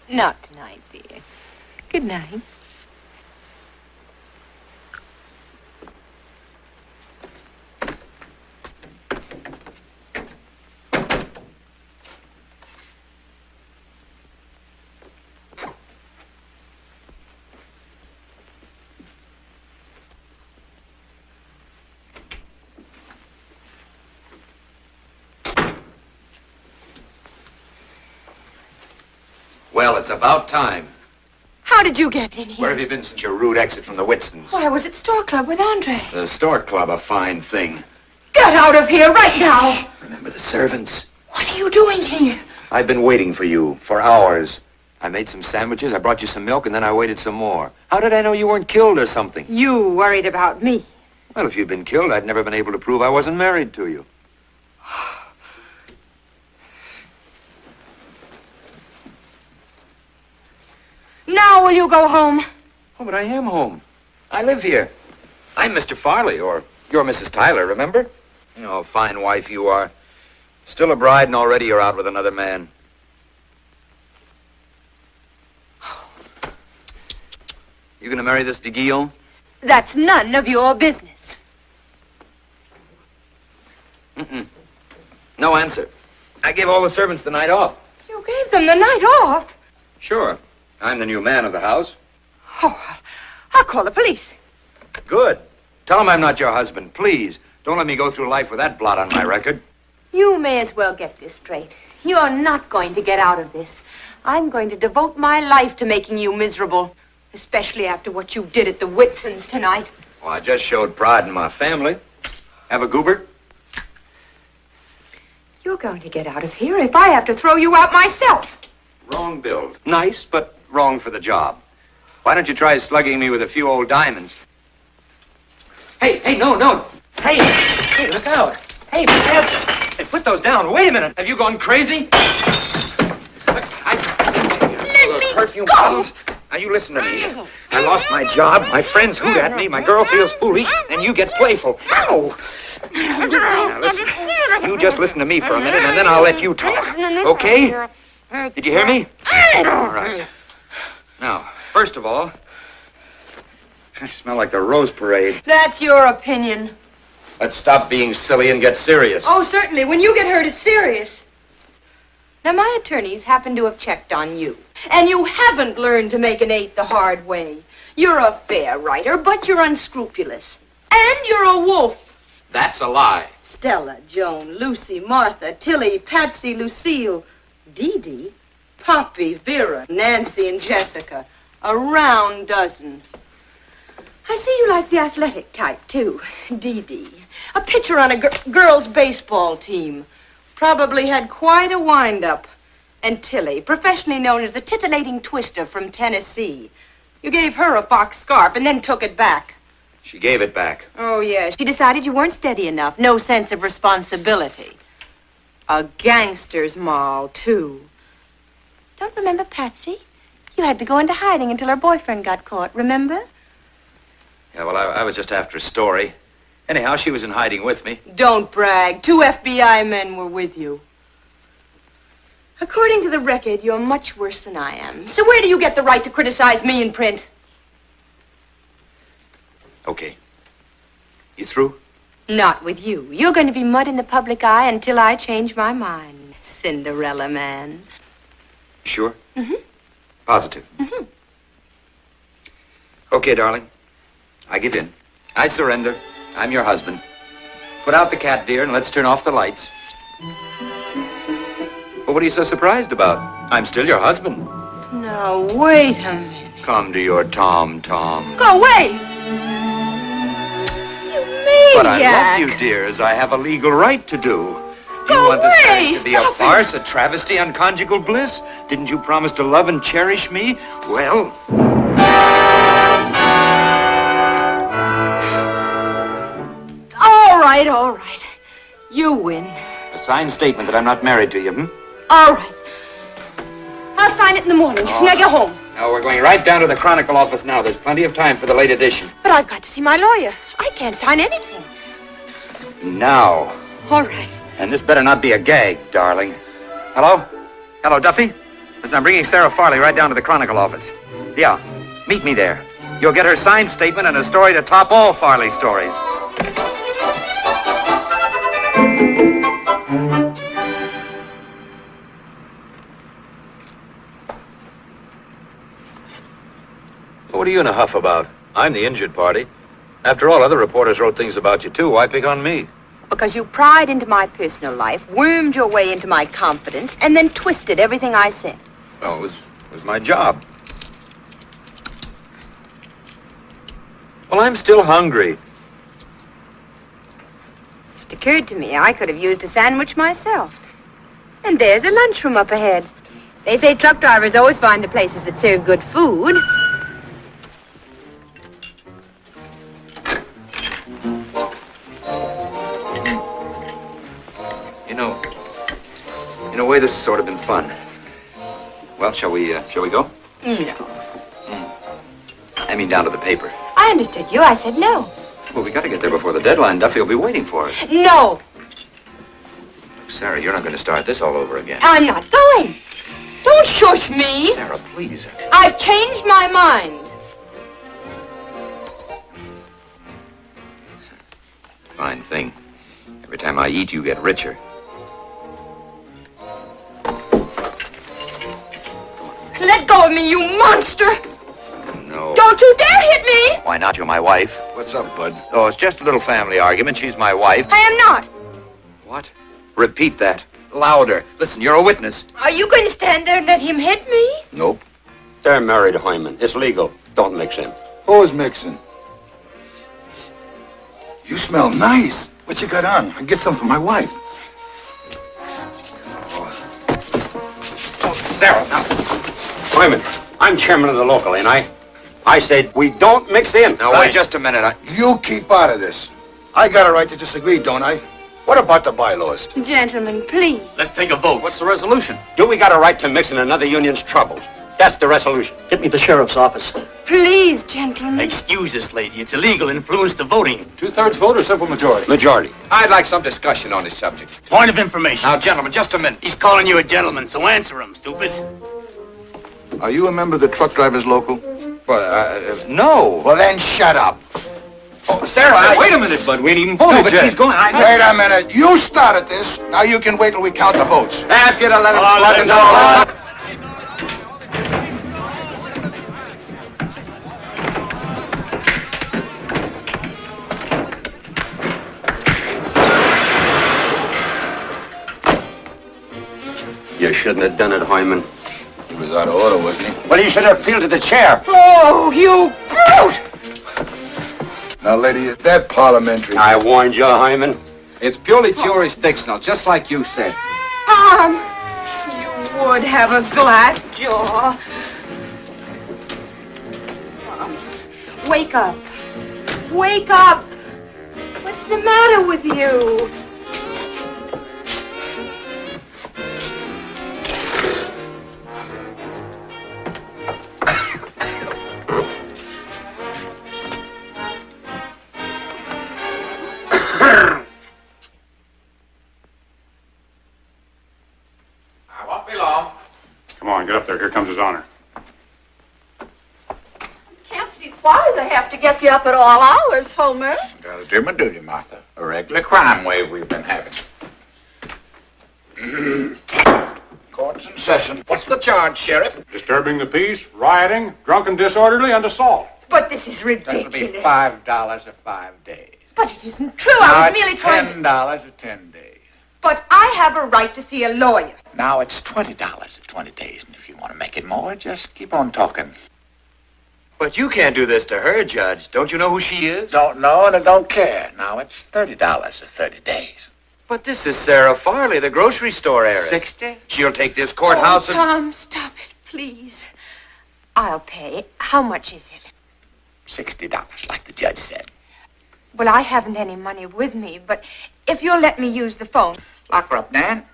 Not tonight, dear. Good night. Well, it's about time. How did you get in here? Where have you been since your rude exit from the Whitsons? Why, I was at Store Club with Andre. The store club, a fine thing. Get out of here right now! Remember the servants? What are you doing here? I've been waiting for you for hours. I made some sandwiches, I brought you some milk, and then I waited some more. How did I know you weren't killed or something? You worried about me. Well, if you'd been killed, I'd never been able to prove I wasn't married to you. Now will you go home? Oh, but I am home. I live here. I'm Mr. Farley, or you're Mrs. Tyler, remember? You know, a fine wife you are. Still a bride, and already you're out with another man. You gonna marry this de Guillon? That's none of your business. Mm-mm. No answer. I gave all the servants the night off. You gave them the night off? Sure. I'm the new man of the house. Oh, I'll call the police. Good. Tell them I'm not your husband, please. Don't let me go through life with that blot on my record. You may as well get this straight. You're not going to get out of this. I'm going to devote my life to making you miserable, especially after what you did at the Whitsons tonight. Well, I just showed pride in my family. Have a goober? You're going to get out of here if I have to throw you out myself. Wrong build. Nice, but wrong for the job. Why don't you try slugging me with a few old diamonds? Hey, no. Hey, look out. Hey, be careful. Hey, put those down. Wait a minute. Have you gone crazy? Look, Let me perfume go. bottles. Now, you listen to me. I lost my job. My friends hoot at me. My girl feels foolish. And you get playful. Ow! Now, listen. You just listen to me for a minute, and then I'll let you talk. Okay? Did you hear me? All right. Now, first of all, I smell like the Rose Parade. That's your opinion. Let's stop being silly and get serious. Oh, certainly. When you get hurt, it's serious. Now, my attorneys happen to have checked on you. And you haven't learned to make an eighth the hard way. You're a fair writer, but you're unscrupulous. And you're a wolf. That's a lie. Stella, Joan, Lucy, Martha, Tilly, Patsy, Lucille, Dee Dee, Poppy, Vera, Nancy, and Jessica. A round dozen. I see you like the athletic type, too. Dee Dee. A pitcher on a girls' baseball team. Probably had quite a wind-up. And Tilly, professionally known as the titillating twister from Tennessee. You gave her a fox scarf and then took it back. She gave it back. Oh, yes. She decided you weren't steady enough. No sense of responsibility. A gangster's moll, too. Don't remember Patsy? You had to go into hiding until her boyfriend got caught, remember? Yeah, well, I was just after a story. Anyhow, she was in hiding with me. Don't brag. 2 FBI men were with you. According to the record, you're much worse than I am. So where do you get the right to criticize me in print? Okay. You through? Not with you. You're going to be mud in the public eye until I change my mind, Cinderella man. Sure? Mm-hmm. Positive? Mm-hmm. Okay, darling. I give in. I surrender. I'm your husband. Put out the cat, dear, and let's turn off the lights. Well, what are you so surprised about? I'm still your husband. Now, wait a minute. Come to your Tom. Go away! You maniac! But I love you, dear, as I have a legal right to do. Do you want this marriage to be a farce, a travesty on conjugal bliss? Didn't you promise to love and cherish me? Well... All right. You win. A signed statement that I'm not married to you, All right. I'll sign it in the morning. Now get home. No, we're going right down to the Chronicle office now. There's plenty of time for the late edition. But I've got to see my lawyer. I can't sign anything. Now. All right. And this better not be a gag, darling. Hello? Hello, Duffy? Listen, I'm bringing Sarah Farley right down to the Chronicle office. Yeah, meet me there. You'll get her signed statement and a story to top all Farley stories. What are you in a huff about? I'm the injured party. After all, other reporters wrote things about you, too. Why pick on me? Because you pried into my personal life, wormed your way into my confidence, and then twisted everything I said. Oh, it It was my job. Well, I'm still hungry. It occurred to me I could have used a sandwich myself. And there's a lunchroom up ahead. They say truck drivers always find the places that serve good food. In a way, this has sort of been fun. Well, shall we go? No. I mean, down to the paper. I understood you. I said no. Well, we got to get there before the deadline. Duffy will be waiting for us. No. Sarah, you're not going to start this all over again. I'm not going. Don't shush me. Sarah, please. I've changed my mind. Fine thing. Every time I eat, you get richer. Let go of me, you monster! No. Don't you dare hit me! Why not? You're my wife. What's up, bud? Oh, it's just a little family argument. She's my wife. I am not. What? Repeat that. Louder. Listen, you're a witness. Are you going to stand there and let him hit me? Nope. They're married, Hyman. It's legal. Don't mix in. Who's mixing? You smell nice. What you got on? I'll get some for my wife. Sarah, now. Hyman, I'm chairman of the local, ain't I? I said we don't mix in. Now, wait just a minute. You keep out of this. I got a right to disagree, don't I? What about the bylaws? Gentlemen, please. Let's take a vote. What's the resolution? Do we got a right to mix in another union's troubles? That's the resolution. Get me the sheriff's office. Please, gentlemen. Excuse us, lady. It's illegal. Influence the voting. 2/3 vote or simple majority? Majority. I'd like some discussion on this subject. Point of information. Now, gentlemen, just a minute. He's calling you a gentleman, so answer him, stupid. Are you a member of the truck drivers local? No. Well, then shut up. Oh, Sarah, Wait a minute, bud. We ain't even voted No, but yet. he's going. Wait a minute. You started this. Now you can wait till we count the votes. If you'd have let him let him go. You shouldn't have done it, Hyman. He was out of order, wasn't he? Well, you should have appealed to the chair. Oh, you brute! Now, lady, is that parliamentary? I warned you, Hyman. It's purely jurisdictional, just like you said. You would have a glass jaw. Wake up. Wake up. What's the matter with you? I won't be long. Come on, get up there. Here comes his honor. Can't see why they have to get you up at all hours, Homer. Gotta do my duty, Martha. A regular crime wave we've been having. Court's in session. What's the charge, Sheriff? Disturbing the peace, rioting, drunken disorderly, and assault. But this is That'll be ridiculous. $5 for 5 days. But it isn't true. I was merely trying to... $10 for 10 days. But I have a right to see a lawyer. Now it's $20 for 20 days, and if you want to make it more, just keep on talking. But you can't do this to her, Judge. Don't you know who she is? Don't know and I don't care. Now it's $30 for 30 days. But this is Sarah Farley, the grocery store heiress. 60? She'll take this courthouse and... Tom, stop it, please. I'll pay. How much is it? $60, like the judge said. Well, I haven't any money with me, but if you'll let me use the phone. Lock her up, Nan.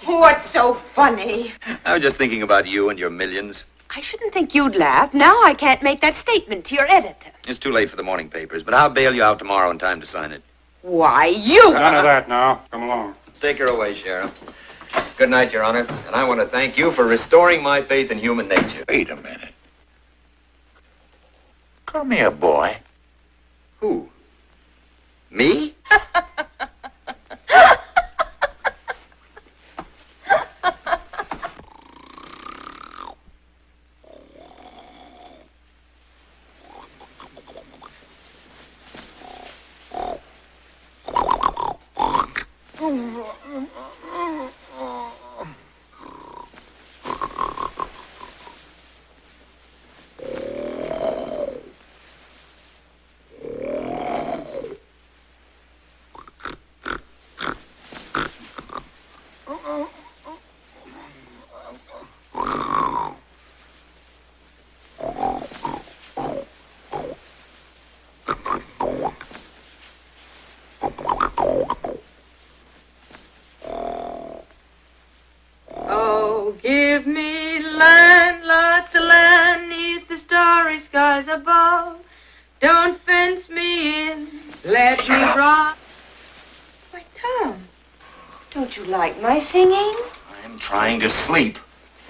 What's so funny? I was just thinking about you and your millions. I shouldn't think you'd laugh. Now I can't make that statement to your editor. It's too late for the morning papers, but I'll bail you out tomorrow in time to sign it. Why, you... None of that now. Come along. Take her away, Sheriff. Good night, Your Honor. And I want to thank you for restoring my faith in human nature. Wait a minute. Come here, boy. Who? Me? Give me land, lots of land, neath the starry skies above. Don't fence me in, let me rock. Why, Tom, don't you like my singing? I'm trying to sleep.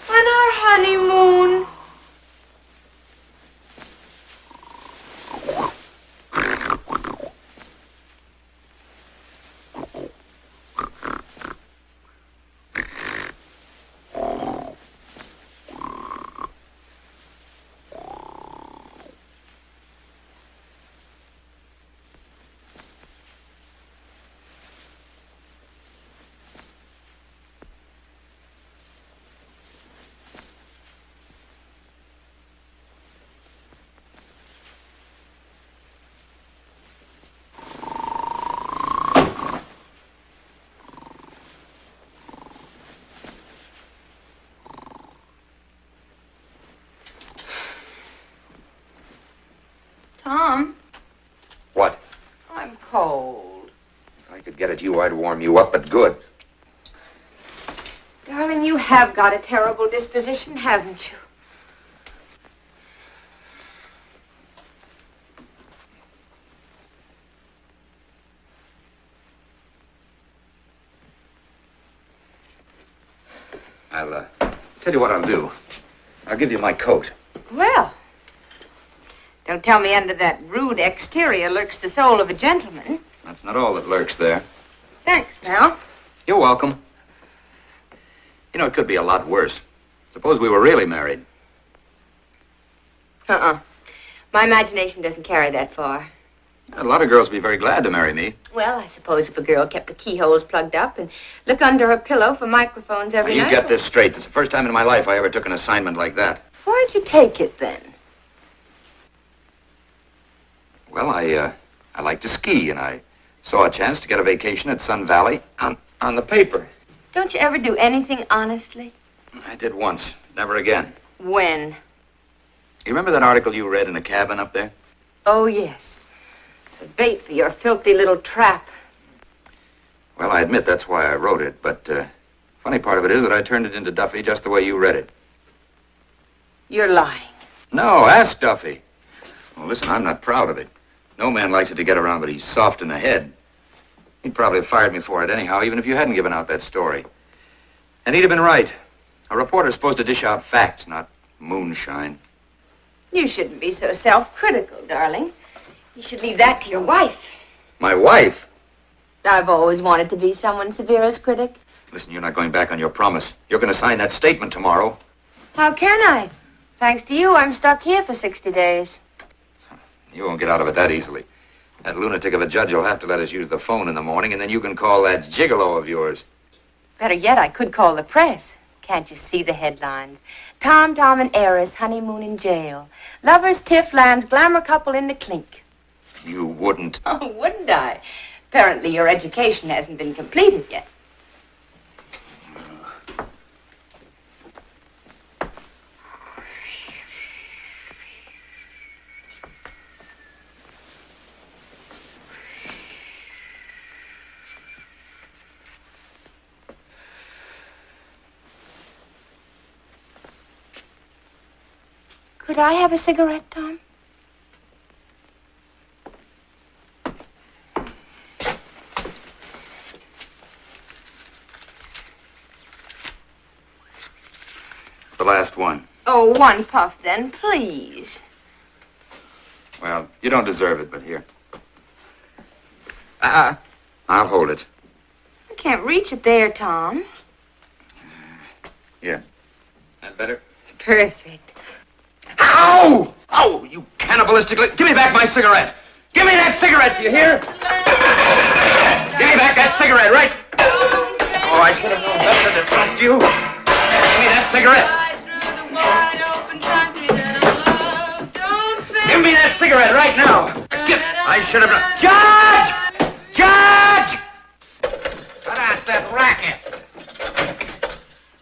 On our honeymoon. Tom, What? I'm cold. If I could get at you, I'd warm you up, but good. Darling, you have got a terrible disposition, haven't you? I'll tell you what I'll do. I'll give you my coat. Well, don't tell me under that rude exterior lurks the soul of a gentleman. That's not all that lurks there. Thanks, pal. You're welcome. You know, it could be a lot worse. Suppose we were really married. My imagination doesn't carry that far. A lot of girls would be very glad to marry me. Well, I suppose if a girl kept the keyholes plugged up and looked under her pillow for microphones every Now, night. you get this straight. This is the first time in my life I ever took an assignment like that. Why'd you take it then? Well, I like to ski, and I saw a chance to get a vacation at Sun Valley on the paper. Don't you ever do anything honestly? I did once. Never again. When? You remember that article you read in the cabin up there? Oh, yes. The bait for your filthy little trap. Well, I admit that's why I wrote it, but funny part of it is that I turned it into Duffy just the way you read it. You're lying. No, ask Duffy. Well, listen, I'm not proud of it. No man likes it to get around that he's soft in the head. He'd probably have fired me for it anyhow, even if you hadn't given out that story. And he'd have been right. A reporter's supposed to dish out facts, not moonshine. You shouldn't be so self-critical, darling. You should leave that to your wife. My wife? I've always wanted to be someone's severest critic. Listen, you're not going back on your promise. You're going to sign that statement tomorrow. How can I? Thanks to you, I'm stuck here for 60 days. You won't get out of it that easily. That lunatic of a judge will have to let us use the phone in the morning, and then you can call that gigolo of yours. Better yet, I could call the press. Can't you see the headlines? Tom, Tom, and heiress honeymoon in jail. Lovers, tiff, lands, glamour couple in the clink. You wouldn't. Oh, wouldn't I? Apparently your education hasn't been completed yet. Could I have a cigarette, Tom? It's the last one. Oh, one puff then, please. Well, you don't deserve it, but here. I'll hold it. I can't reach it there, Tom. Here. That better? Perfect. Ow! Oh, you cannibalistic... Give me back my cigarette! Give me that cigarette, do you hear? Give me back that cigarette, right? Oh, I should have known better to trust you. Give me that cigarette. Give me that cigarette right now. I should have known... Judge! Judge! Cut out that racket.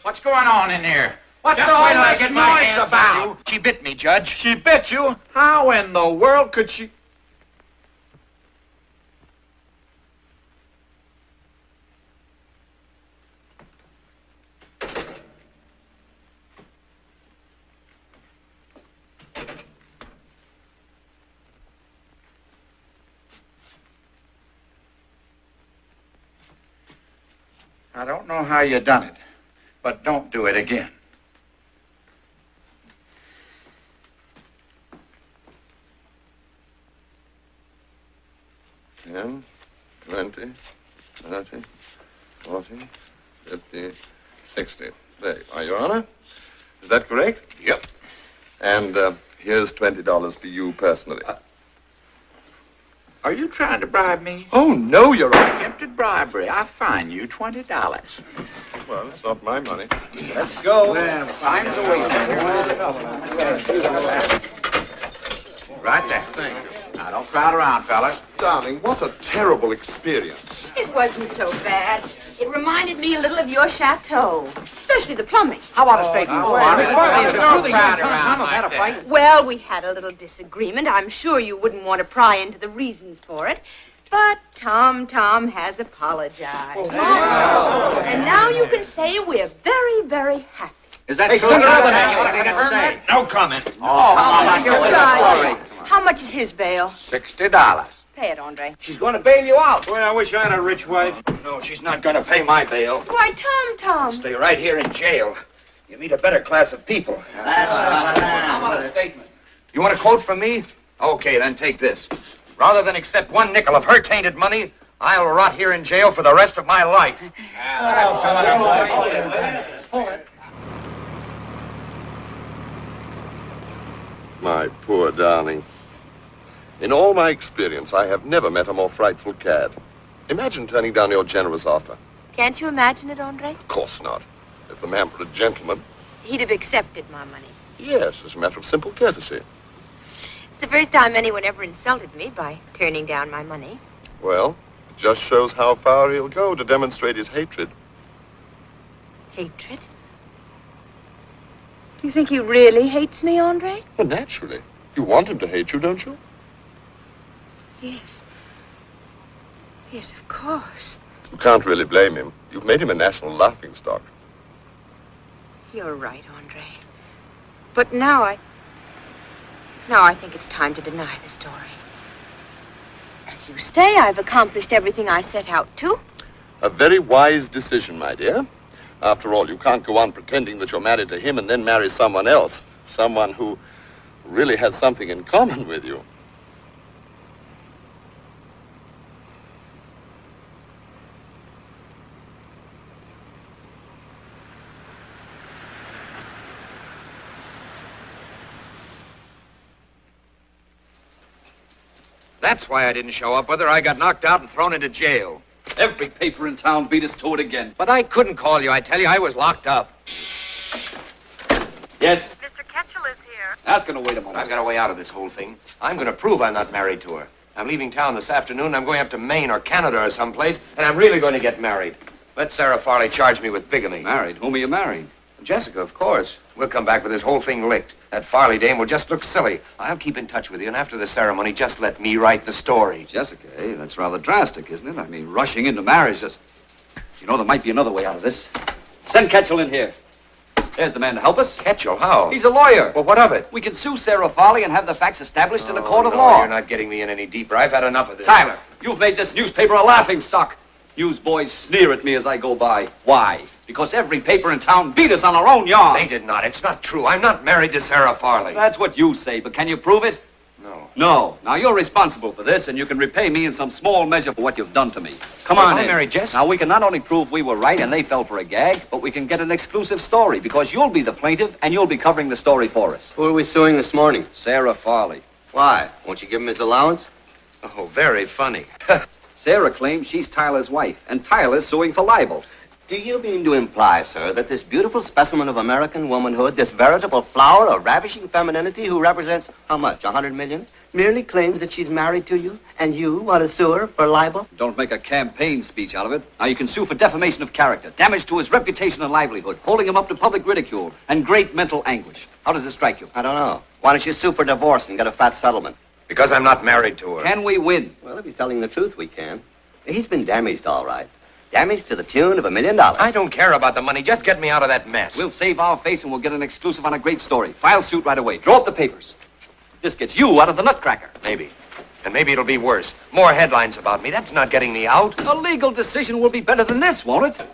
What's going on in there? What's Just all wait till I this get my noise hands on about? you. She bit me, Judge. She bit you? How in the world could she... I don't know how you done it, but don't do it again. 10, 20, 30, 40, 50, 60. There you are, Your Honor. Is that correct? Yep. And here's $20 for you personally. Are you trying to bribe me? Oh, no, Your Honor. Attempted bribery. I fine you $20. Well, it's not my money. Let's go. Find the way. Right there. Thank you. Now, don't crowd around, fellas. Darling, what a terrible experience. It wasn't so bad. It reminded me a little of your chateau, especially the plumbing. How about a statement, Miss Barney? Don't crowd around like that. Well, we had a little disagreement. I'm sure you wouldn't want to pry into the reasons for it. But Tom has apologized. And now you can say we're very, very happy. Is that Hey, true? Senator, What are you going to say? No comment. How much is his bail? $60. Pay it, Andre. She's going to bail you out. Boy, I wish I had a rich wife. No, she's not going to pay my bail. Why, Tom. Stay right here in jail. You meet a better class of people. How about a statement? You want a quote from me? Okay, then take this. Rather than accept one nickel of her tainted money, I'll rot here in jail for the rest of my life. My poor darling. In all my experience, I have never met a more frightful cad. Imagine turning down your generous offer. Can't you imagine it, Andre? Of course not. If the man were a gentleman, He'd have accepted my money. yes, as a matter of simple courtesy. It's the first time anyone ever insulted me by turning down my money. Well, it just shows how far he'll go to demonstrate his hatred. Hatred? Do you think he really hates me, Andre? Well, naturally. You want him to hate you, don't you? Yes. Yes, of course. You can't really blame him. You've made him a national laughingstock. You're right, Andre. But now I think it's time to deny the story. As you say, I've accomplished everything I set out to. A very wise decision, my dear. After all, you can't go on pretending that you're married to him and then marry someone else. Someone who really has something in common with you. That's why I didn't show up, whether I got knocked out and thrown into jail. Every paper in town beat us to it again. But I couldn't call you, I tell you. I was locked up. Yes? Mr. Ketchel is here. Ask her to wait a moment. I've got a way out of this whole thing. I'm going to prove I'm not married to her. I'm leaving town this afternoon. I'm going up to Maine or Canada or someplace, and I'm really going to get married. Let Sarah Farley charge me with bigamy. Married? Whom are you marrying? Jessica, of course. We'll come back with this whole thing licked. That Farley dame will just look silly. I'll keep in touch with you, and after the ceremony, just let me write the story. Jessica, eh? That's rather drastic, isn't it? I mean, rushing into marriage is... You know, there might be another way out of this. Send Ketchel in here. There's the man to help us. Ketchel, how? He's a lawyer. Well, what of it? We can sue Sarah Farley and have the facts established in a court of no, law. You're not getting me in any deeper. I've had enough of this. Tyler, you've made this newspaper a laughingstock. Newsboys sneer at me as I go by. Why? Because every paper in town beat us on our own yard. They did not. It's not true. I'm not married to Sarah Farley. That's what you say, but can you prove it? No. No. Now, you're responsible for this, and you can repay me in some small measure for what you've done to me. Come on I in. married Jess? Now, we can not only prove we were right and they fell for a gag, but we can get an exclusive story, because you'll be the plaintiff, and you'll be covering the story for us. Who are we suing this morning? Sarah Farley. Why? Won't you give him his allowance? Oh, very funny. Sarah claims she's Tyler's wife, and Tyler's suing for libel. Do you mean to imply, sir, that this beautiful specimen of American womanhood, this veritable flower of ravishing femininity who represents, how much, 100 million, merely claims that she's married to you, and you want to sue her for libel? Don't make a campaign speech out of it. Now, you can sue for defamation of character, damage to his reputation and livelihood, holding him up to public ridicule, and great mental anguish. How does it strike you? I don't know. Why don't you sue for divorce and get a fat settlement? Because I'm not married to her. Can we win? Well, if he's telling the truth, we can. He's been damaged, all right. Damaged to the tune of $1 million. I don't care about the money. Just get me out of that mess. We'll save our face and we'll get an exclusive on a great story. File suit right away. Draw up the papers. This gets you out of the nutcracker. Maybe. And maybe it'll be worse. More headlines about me. That's not getting me out. A legal decision will be better than this, won't it?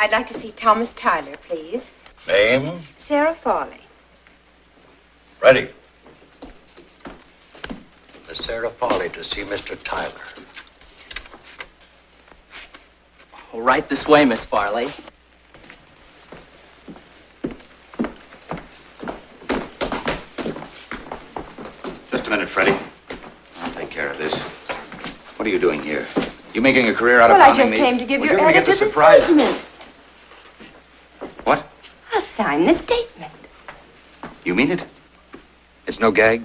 I'd like to see Thomas Tyler, please. Name? Sarah Farley. Ready. Miss Sarah Farley to see Mr. Tyler. Right this way, Miss Farley. Just a minute, Freddie. I'll take care of this. What are you doing here? You making a career out of Well, I pounding just me? came to give Well, your you're gonna get editor the surprise. statement. What? I'll sign the statement. You mean it? It's no gag?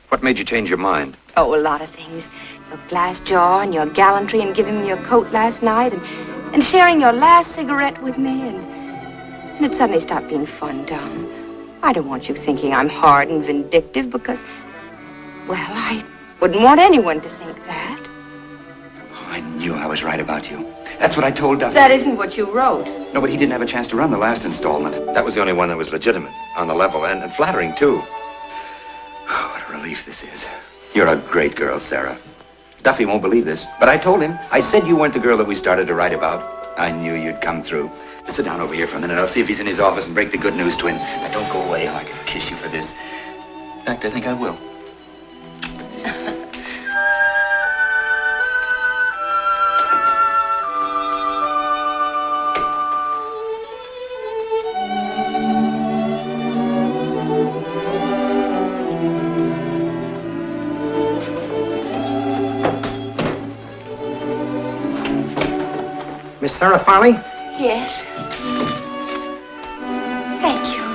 What made you change your mind? Oh, a lot of things. Your glass jaw and your gallantry in giving me your coat last night and sharing your last cigarette with me and it suddenly stopped being fun, Tom. I don't want you thinking I'm hard and vindictive because, well, I wouldn't want anyone to think that. Oh, I knew I was right about you. That's what I told Duffy. That isn't what you wrote. No, but he didn't have a chance to run the last installment. That was the only one that was legitimate, on the level, and flattering, too. Oh, what a relief this is. You're a great girl, Sarah. Duffy won't believe this, but I told him. I said you weren't the girl that we started to write about. I knew you'd come through. Sit down over here for a minute. I'll see if he's in his office and break the good news to him. Now, don't go away. Oh, I could kiss you for this. In fact, I think I will. Miss Sarah Farley? Yes. Thank you.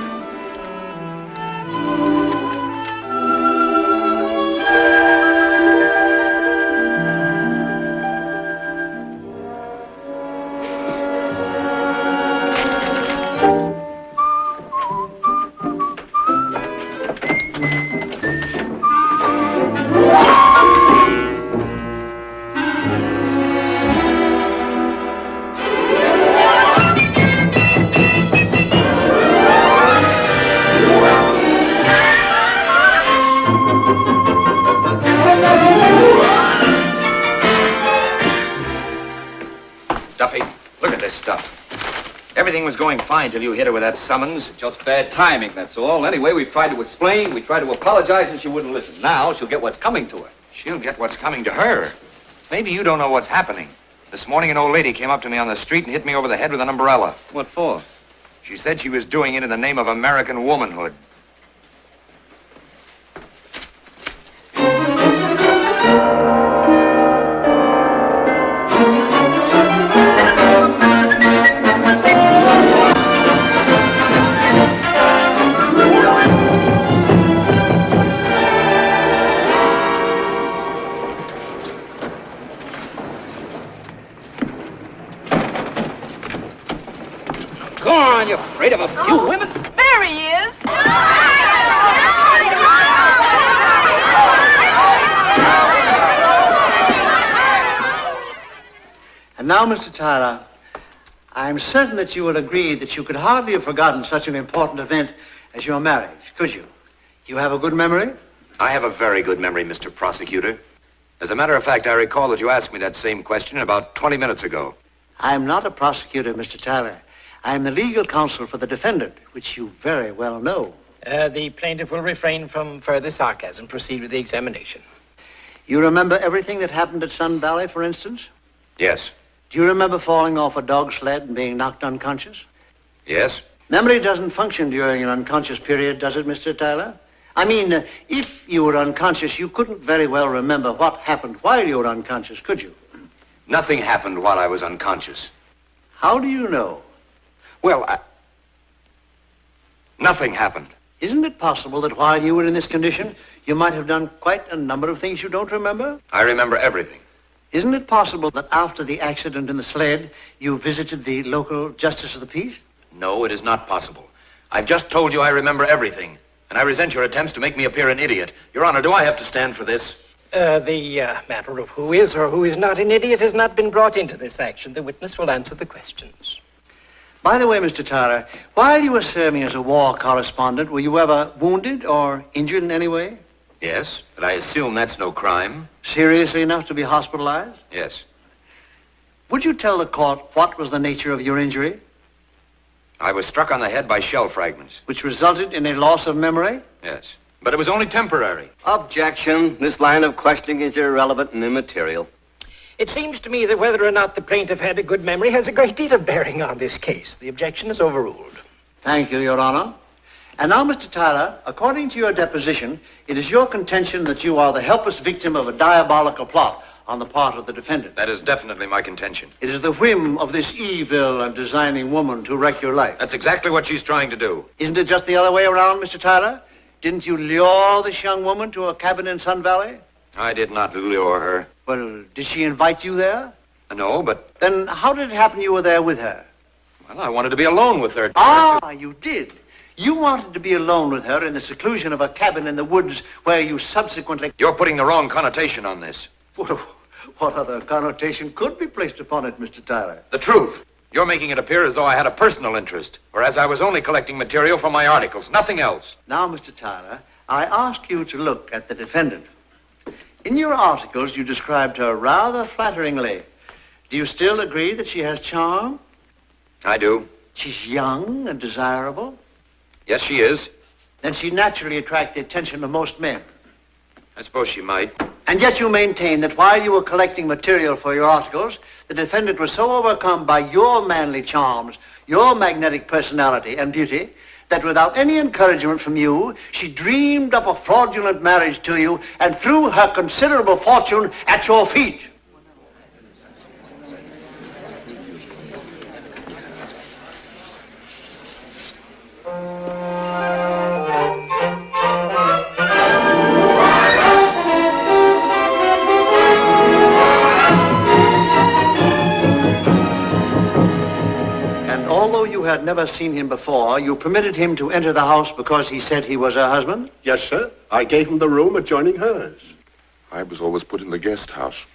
Duffy, look at this stuff. Everything was going fine till you hit her with that summons. Just bad timing, that's all. Anyway, we've tried to explain, we tried to apologize, and she wouldn't listen. Now she'll get what's coming to her. She'll get what's coming to her. Maybe you don't know what's happening. This morning, an old lady came up to me on the street and hit me over the head with an umbrella. What for? She said she was doing it in the name of American womanhood. Go on, you're afraid of a few women? There he is. And now, Mr. Tyler, I'm certain that you will agree that you could hardly have forgotten such an important event as your marriage, could you? You have a good memory? I have a very good memory, Mr. Prosecutor. As a matter of fact, I recall that you asked me that same question about 20 minutes ago. I'm not a prosecutor, Mr. Tyler. I'm the legal counsel for the defendant, which you very well know. The plaintiff will refrain from further sarcasm. Proceed with the examination. You remember everything that happened at Sun Valley, for instance? Yes. Do you remember falling off a dog sled and being knocked unconscious? Yes? Memory doesn't function during an unconscious period, does it, Mr. Tyler? I mean, if you were unconscious, you couldn't very well remember what happened while you were unconscious, could you? Nothing happened while I was unconscious. How do you know? Well, nothing happened. Isn't it possible that while you were in this condition, you might have done quite a number of things you don't remember? I remember everything. Isn't it possible that after the accident in the sled, you visited the local justice of the peace? No, it is not possible. I've just told you I remember everything, and I resent your attempts to make me appear an idiot. Your Honor, do I have to stand for this? The matter of who is or who is not an idiot has not been brought into this action. The witness will answer the questions. By the way, Mr. Tyler, while you were serving as a war correspondent, were you ever wounded or injured in any way? Yes, but I assume that's no crime. Seriously enough to be hospitalized? Yes. Would you tell the court what was the nature of your injury? I was struck on the head by shell fragments. Which resulted in a loss of memory? Yes. But it was only temporary. Objection. This line of questioning is irrelevant and immaterial. It seems to me that whether or not the plaintiff had a good memory has a great deal of bearing on this case. The objection is overruled. Thank you, Your Honor. And now, Mr. Tyler, according to your deposition, it is your contention that you are the helpless victim of a diabolical plot on the part of the defendant. That is definitely my contention. It is the whim of this evil and designing woman to wreck your life. That's exactly what she's trying to do. Isn't it just the other way around, Mr. Tyler? Didn't you lure this young woman to a cabin in Sun Valley? I did not lure her. Well, did she invite you there? No, but... Then how did it happen you were there with her? Well, I wanted to be alone with her. Ah, you did. You wanted to be alone with her in the seclusion of a cabin in the woods where you subsequently... You're putting the wrong connotation on this. Well, what other connotation could be placed upon it, Mr. Tyler? The truth. You're making it appear as though I had a personal interest, whereas I was only collecting material for my articles, nothing else. Now, Mr. Tyler, I ask you to look at the defendant. In your articles, you described her rather flatteringly. Do you still agree that she has charm? I do. She's young and desirable? Yes, she is. Then she naturally attracts the attention of most men. I suppose she might. And yet you maintain that while you were collecting material for your articles, the defendant was so overcome by your manly charms, your magnetic personality and beauty, that without any encouragement from you, she dreamed up a fraudulent marriage to you and threw her considerable fortune at your feet. You had never seen him before, you permitted him to enter the house because he said he was her husband? Yes, sir. I gave him the room adjoining hers. I was always put in the guest house.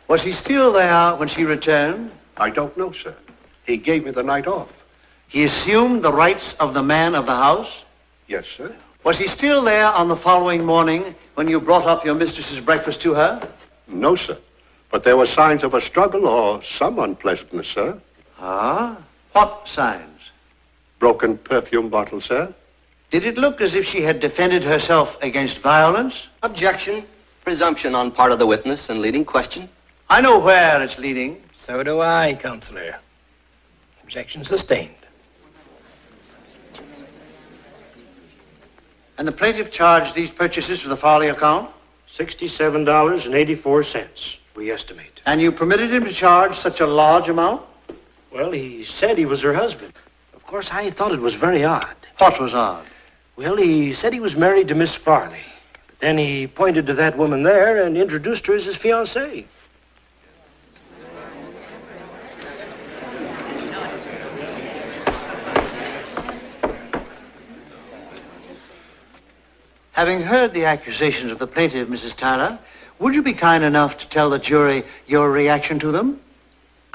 Was he still there when she returned? I don't know, sir. He gave me the night off. He assumed the rights of the man of the house? Yes, sir. Was he still there on the following morning when you brought up your mistress's breakfast to her? No, sir. But there were signs of a struggle or some unpleasantness, sir. Ah? What signs? Broken perfume bottle, sir. Did it look as if she had defended herself against violence? Objection. Presumption on part of the witness and leading question. I know where it's leading. So do I, Counselor. Objection sustained. And the plaintiff charged these purchases for the Farley account? $67.84, we estimate. And you permitted him to charge such a large amount? Well, he said he was her husband. Of course, I thought it was very odd. What was odd? Well, he said he was married to Miss Farley. But then he pointed to that woman there and introduced her as his fiancée. Having heard the accusations of the plaintiff, Mrs. Tyler, would you be kind enough to tell the jury your reaction to them?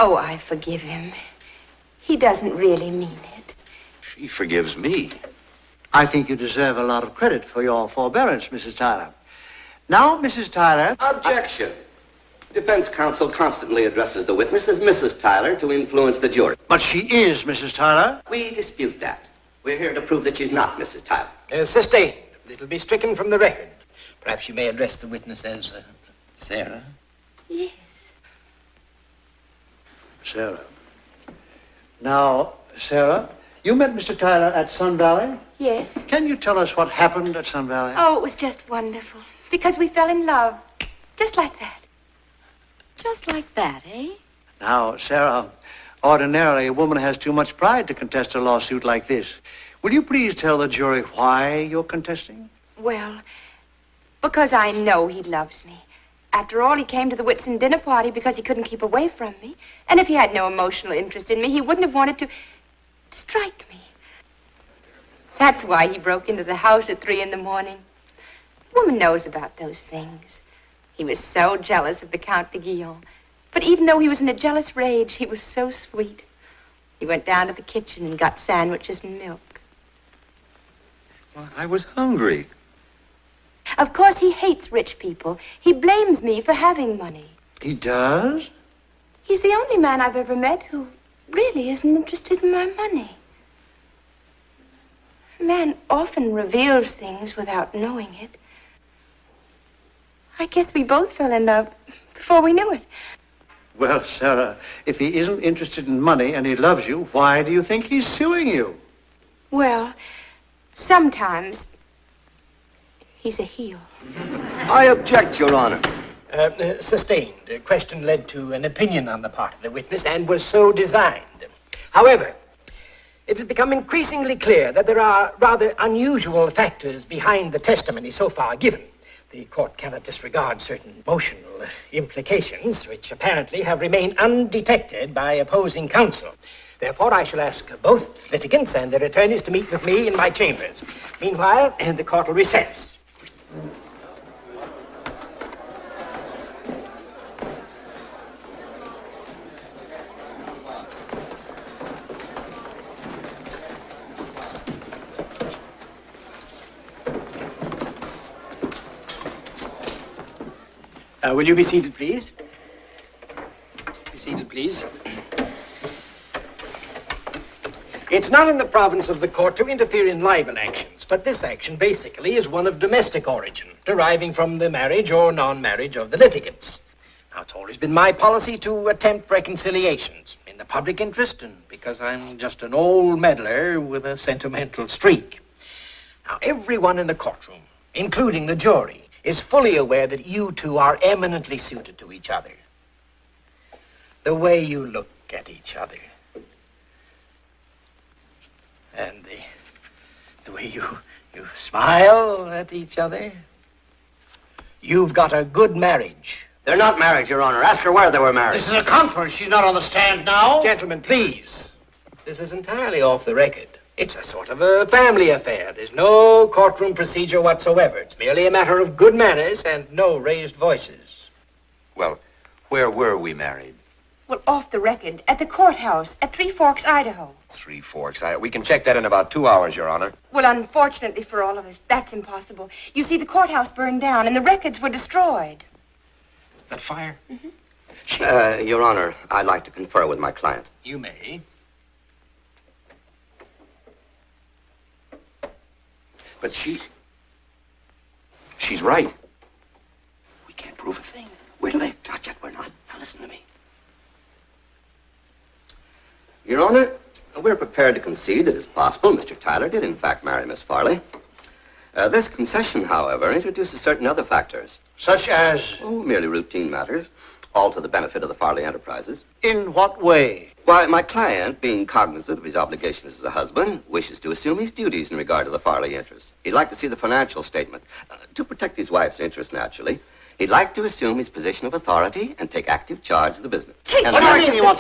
Oh, I forgive him. He doesn't really mean it. She forgives me. I think you deserve a lot of credit for your forbearance, Mrs. Tyler. Now, Mrs. Tyler... Objection. Defense counsel constantly addresses the witness as Mrs. Tyler to influence the jury. But she is Mrs. Tyler. We dispute that. We're here to prove that she's not Mrs. Tyler. Sustained. It'll be stricken from the record. Perhaps you may address the witness as Sarah. Yes. Sarah. Now, Sarah, you met Mr. Tyler at Sun Valley? Yes. Can you tell us what happened at Sun Valley? Oh, it was just wonderful. Because we fell in love. Just like that. Just like that, eh? Now, Sarah, ordinarily a woman has too much pride to contest a lawsuit like this. Will you please tell the jury why you're contesting? Well, because I know he loves me. After all, he came to the Whitson dinner party because he couldn't keep away from me. And if he had no emotional interest in me, he wouldn't have wanted to strike me. That's why he broke into the house at 3 a.m. Woman knows about those things. He was so jealous of the Count de Guillaume. But even though he was in a jealous rage, he was so sweet. He went down to the kitchen and got sandwiches and milk. Well, I was hungry. Of course, he hates rich people. He blames me for having money. He does? He's the only man I've ever met who really isn't interested in my money. A man often reveals things without knowing it. I guess we both fell in love before we knew it. Well, Sarah, if he isn't interested in money and he loves you, why do you think he's suing you? Well, sometimes he's a heel. I object, Your Honor. Sustained. The question led to an opinion on the part of the witness and was so designed. However, it has become increasingly clear that there are rather unusual factors behind the testimony so far given. The court cannot disregard certain emotional implications, which apparently have remained undetected by opposing counsel. Therefore, I shall ask both litigants and their attorneys to meet with me in my chambers. Meanwhile, the court will recess. Will you be seated, please? Be seated, please. It's not in the province of the court to interfere in libel actions, but this action basically is one of domestic origin, deriving from the marriage or non-marriage of the litigants. Now, it's always been my policy to attempt reconciliations in the public interest and because I'm just an old meddler with a sentimental streak. Now, everyone in the courtroom, including the jury, is fully aware that you two are eminently suited to each other. The way you look at each other. And the way you smile at each other. You've got a good marriage. They're not married, Your Honor. Ask her where they were married. This is a conference. She's not on the stand now. Gentlemen, please. This is entirely off the record. It's a sort of a family affair. There's no courtroom procedure whatsoever. It's merely a matter of good manners and no raised voices. Well, where were we married? Well, off the record, at the courthouse, at Three Forks, Idaho. Three Forks. We can check that in about 2 hours, Your Honor. Well, unfortunately for all of us, that's impossible. You see, the courthouse burned down and the records were destroyed. That fire? Mm-hmm. Your Honor, I'd like to confer with my client. You may. But she's right. We can't prove a thing. Wait till they... Not yet, we're not. Now listen to me. Your Honor, we're prepared to concede that it's possible Mr. Tyler did in fact marry Miss Farley. This concession, however, introduces certain other factors. Such as? Oh, merely routine matters, all to the benefit of the Farley enterprises. In what way? Why, my client, being cognizant of his obligations as a husband, wishes to assume his duties in regard to the Farley interests. He'd like to see the financial statement. To protect his wife's interests, naturally, he'd like to assume his position of authority and take active charge of the business. Take and charge of the I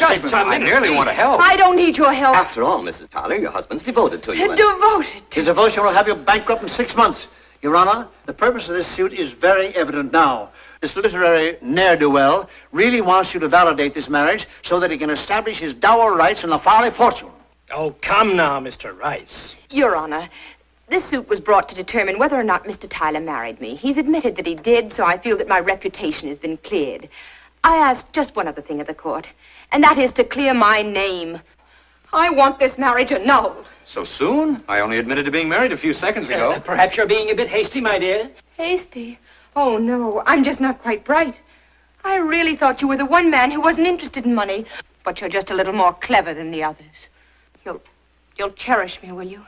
business? nearly want to help. I don't need your help. After all, Mrs. Tyler, your husband's devoted to you. Devoted? His devotion will have you bankrupt in 6 months. Your Honor, the purpose of this suit is very evident now. This literary ne'er-do-well really wants you to validate this marriage so that he can establish his dower rights in the Farley fortune. Oh, come now, Mr. Rice. Your Honor, this suit was brought to determine whether or not Mr. Tyler married me. He's admitted that he did, so I feel that my reputation has been cleared. I ask just one other thing of the court, and that is to clear my name. I want this marriage annulled. So soon? I only admitted to being married a few seconds ago. Perhaps you're being a bit hasty, my dear. Hasty? Oh, no, I'm just not quite bright. I really thought you were the one man who wasn't interested in money, but you're just a little more clever than the others. You'll cherish me, will you?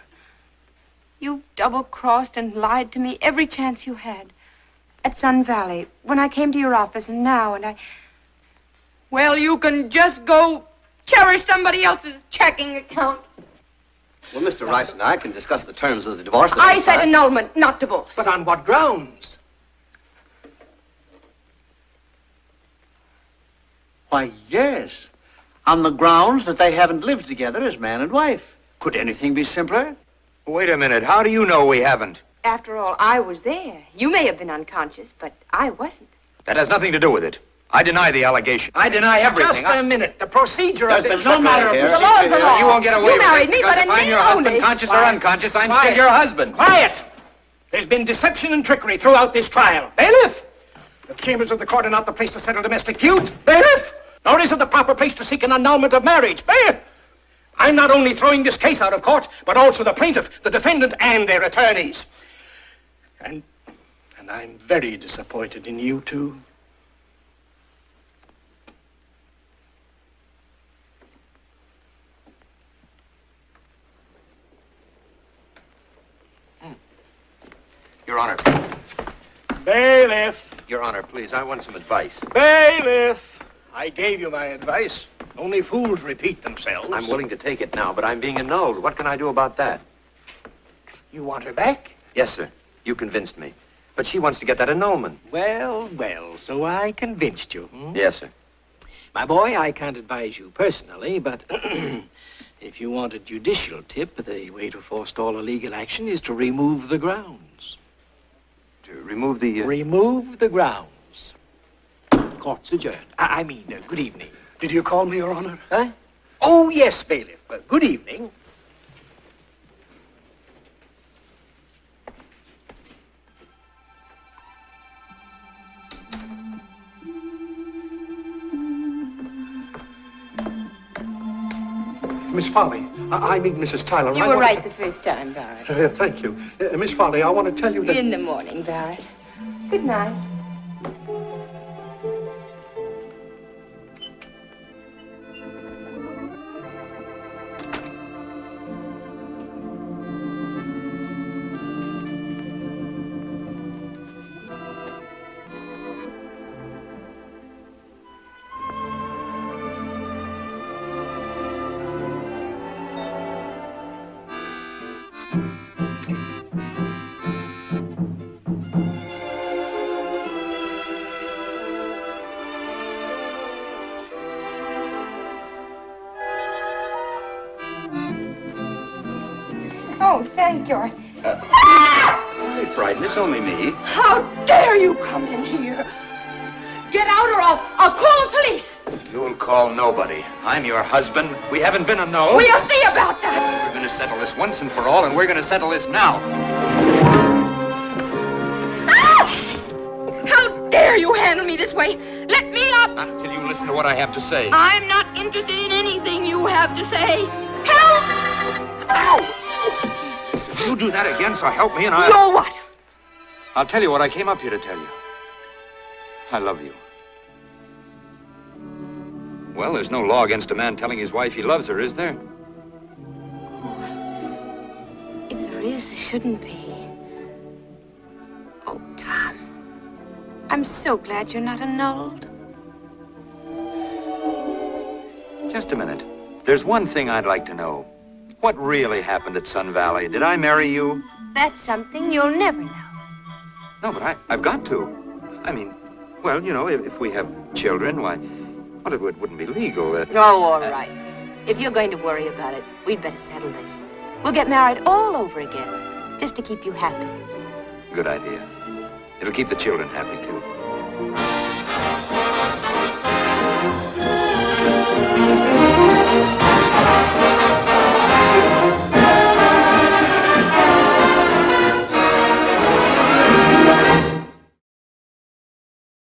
You double-crossed and lied to me every chance you had. At Sun Valley, when I came to your office, and now, and I... Well, you can just go cherish somebody else's checking account. Well, Mr. Rice and I can discuss the terms of the divorce. I said annulment, not divorce. But on what grounds? Why, yes. On the grounds that they haven't lived together as man and wife. Could anything be simpler? Wait a minute. How do you know we haven't? After all, I was there. You may have been unconscious, but I wasn't. That has nothing to do with it. I deny the allegation. I deny everything. Just a minute. The procedure of There's no matter of The law is the law. You won't get away You with married it. me, because but if in I'm name your husband, only. conscious or Quiet. unconscious, I'm Quiet. still your husband. Quiet! There's been deception and trickery throughout this trial. Bailiff! The chambers of the court are not the place to settle domestic feuds. Bailiff! nor is it the proper place to seek an annulment of marriage. Mayor, I'm not only throwing this case out of court, but also the plaintiff, the defendant, and their attorneys. And I'm very disappointed in you two. Your Honor. Bailiff! Your Honor, please, I want some advice. Bailiff! I gave you my advice. Only fools repeat themselves. I'm willing to take it now, but I'm being annulled. What can I do about that? You want her back? Yes, sir. You convinced me. But she wants to get that annulment. Well, so I convinced you. Yes, sir. My boy, I can't advise you personally, but if you want a judicial tip, the way to forestall a legal action is to remove the grounds. To remove the... Remove the grounds. Court's adjourned. I mean, good evening. Did you call me, Your Honor? Huh? Oh, yes, bailiff. Good evening. Miss Farley, I mean Mrs. Tyler. You were right the first time, Barrett. Thank you. Miss Farley, I want to tell you that... In the morning, Barrett. Good night. Oh, thank you. Don't frightened. It's only me. How dare you come in here? Get out or I'll call the police. You'll call nobody. I'm your husband. We haven't been annulled. We'll see about that. We're going to settle this once and for all, and we're going to settle this now. Ah! How dare you handle me this way? Let me up. Not until you listen to what I have to say. I'm not interested in anything you have to say. Help! Ow! If you do that again, so help me and I'll... You'll what? I'll tell you what I came up here to tell you. I love you. Well, there's no law against a man telling his wife he loves her, is there? If there is, there shouldn't be. Oh, Tom. I'm so glad you're not annulled. Just a minute. There's one thing I'd like to know. What really happened at Sun Valley? Did I marry you? That's something you'll never know. No, but I've got to. I mean, well, you know, if we have children, why, well, it wouldn't be legal. Oh, all right. If you're going to worry about it, we'd better settle this. We'll get married all over again, just to keep you happy. Good idea. It'll keep the children happy, too.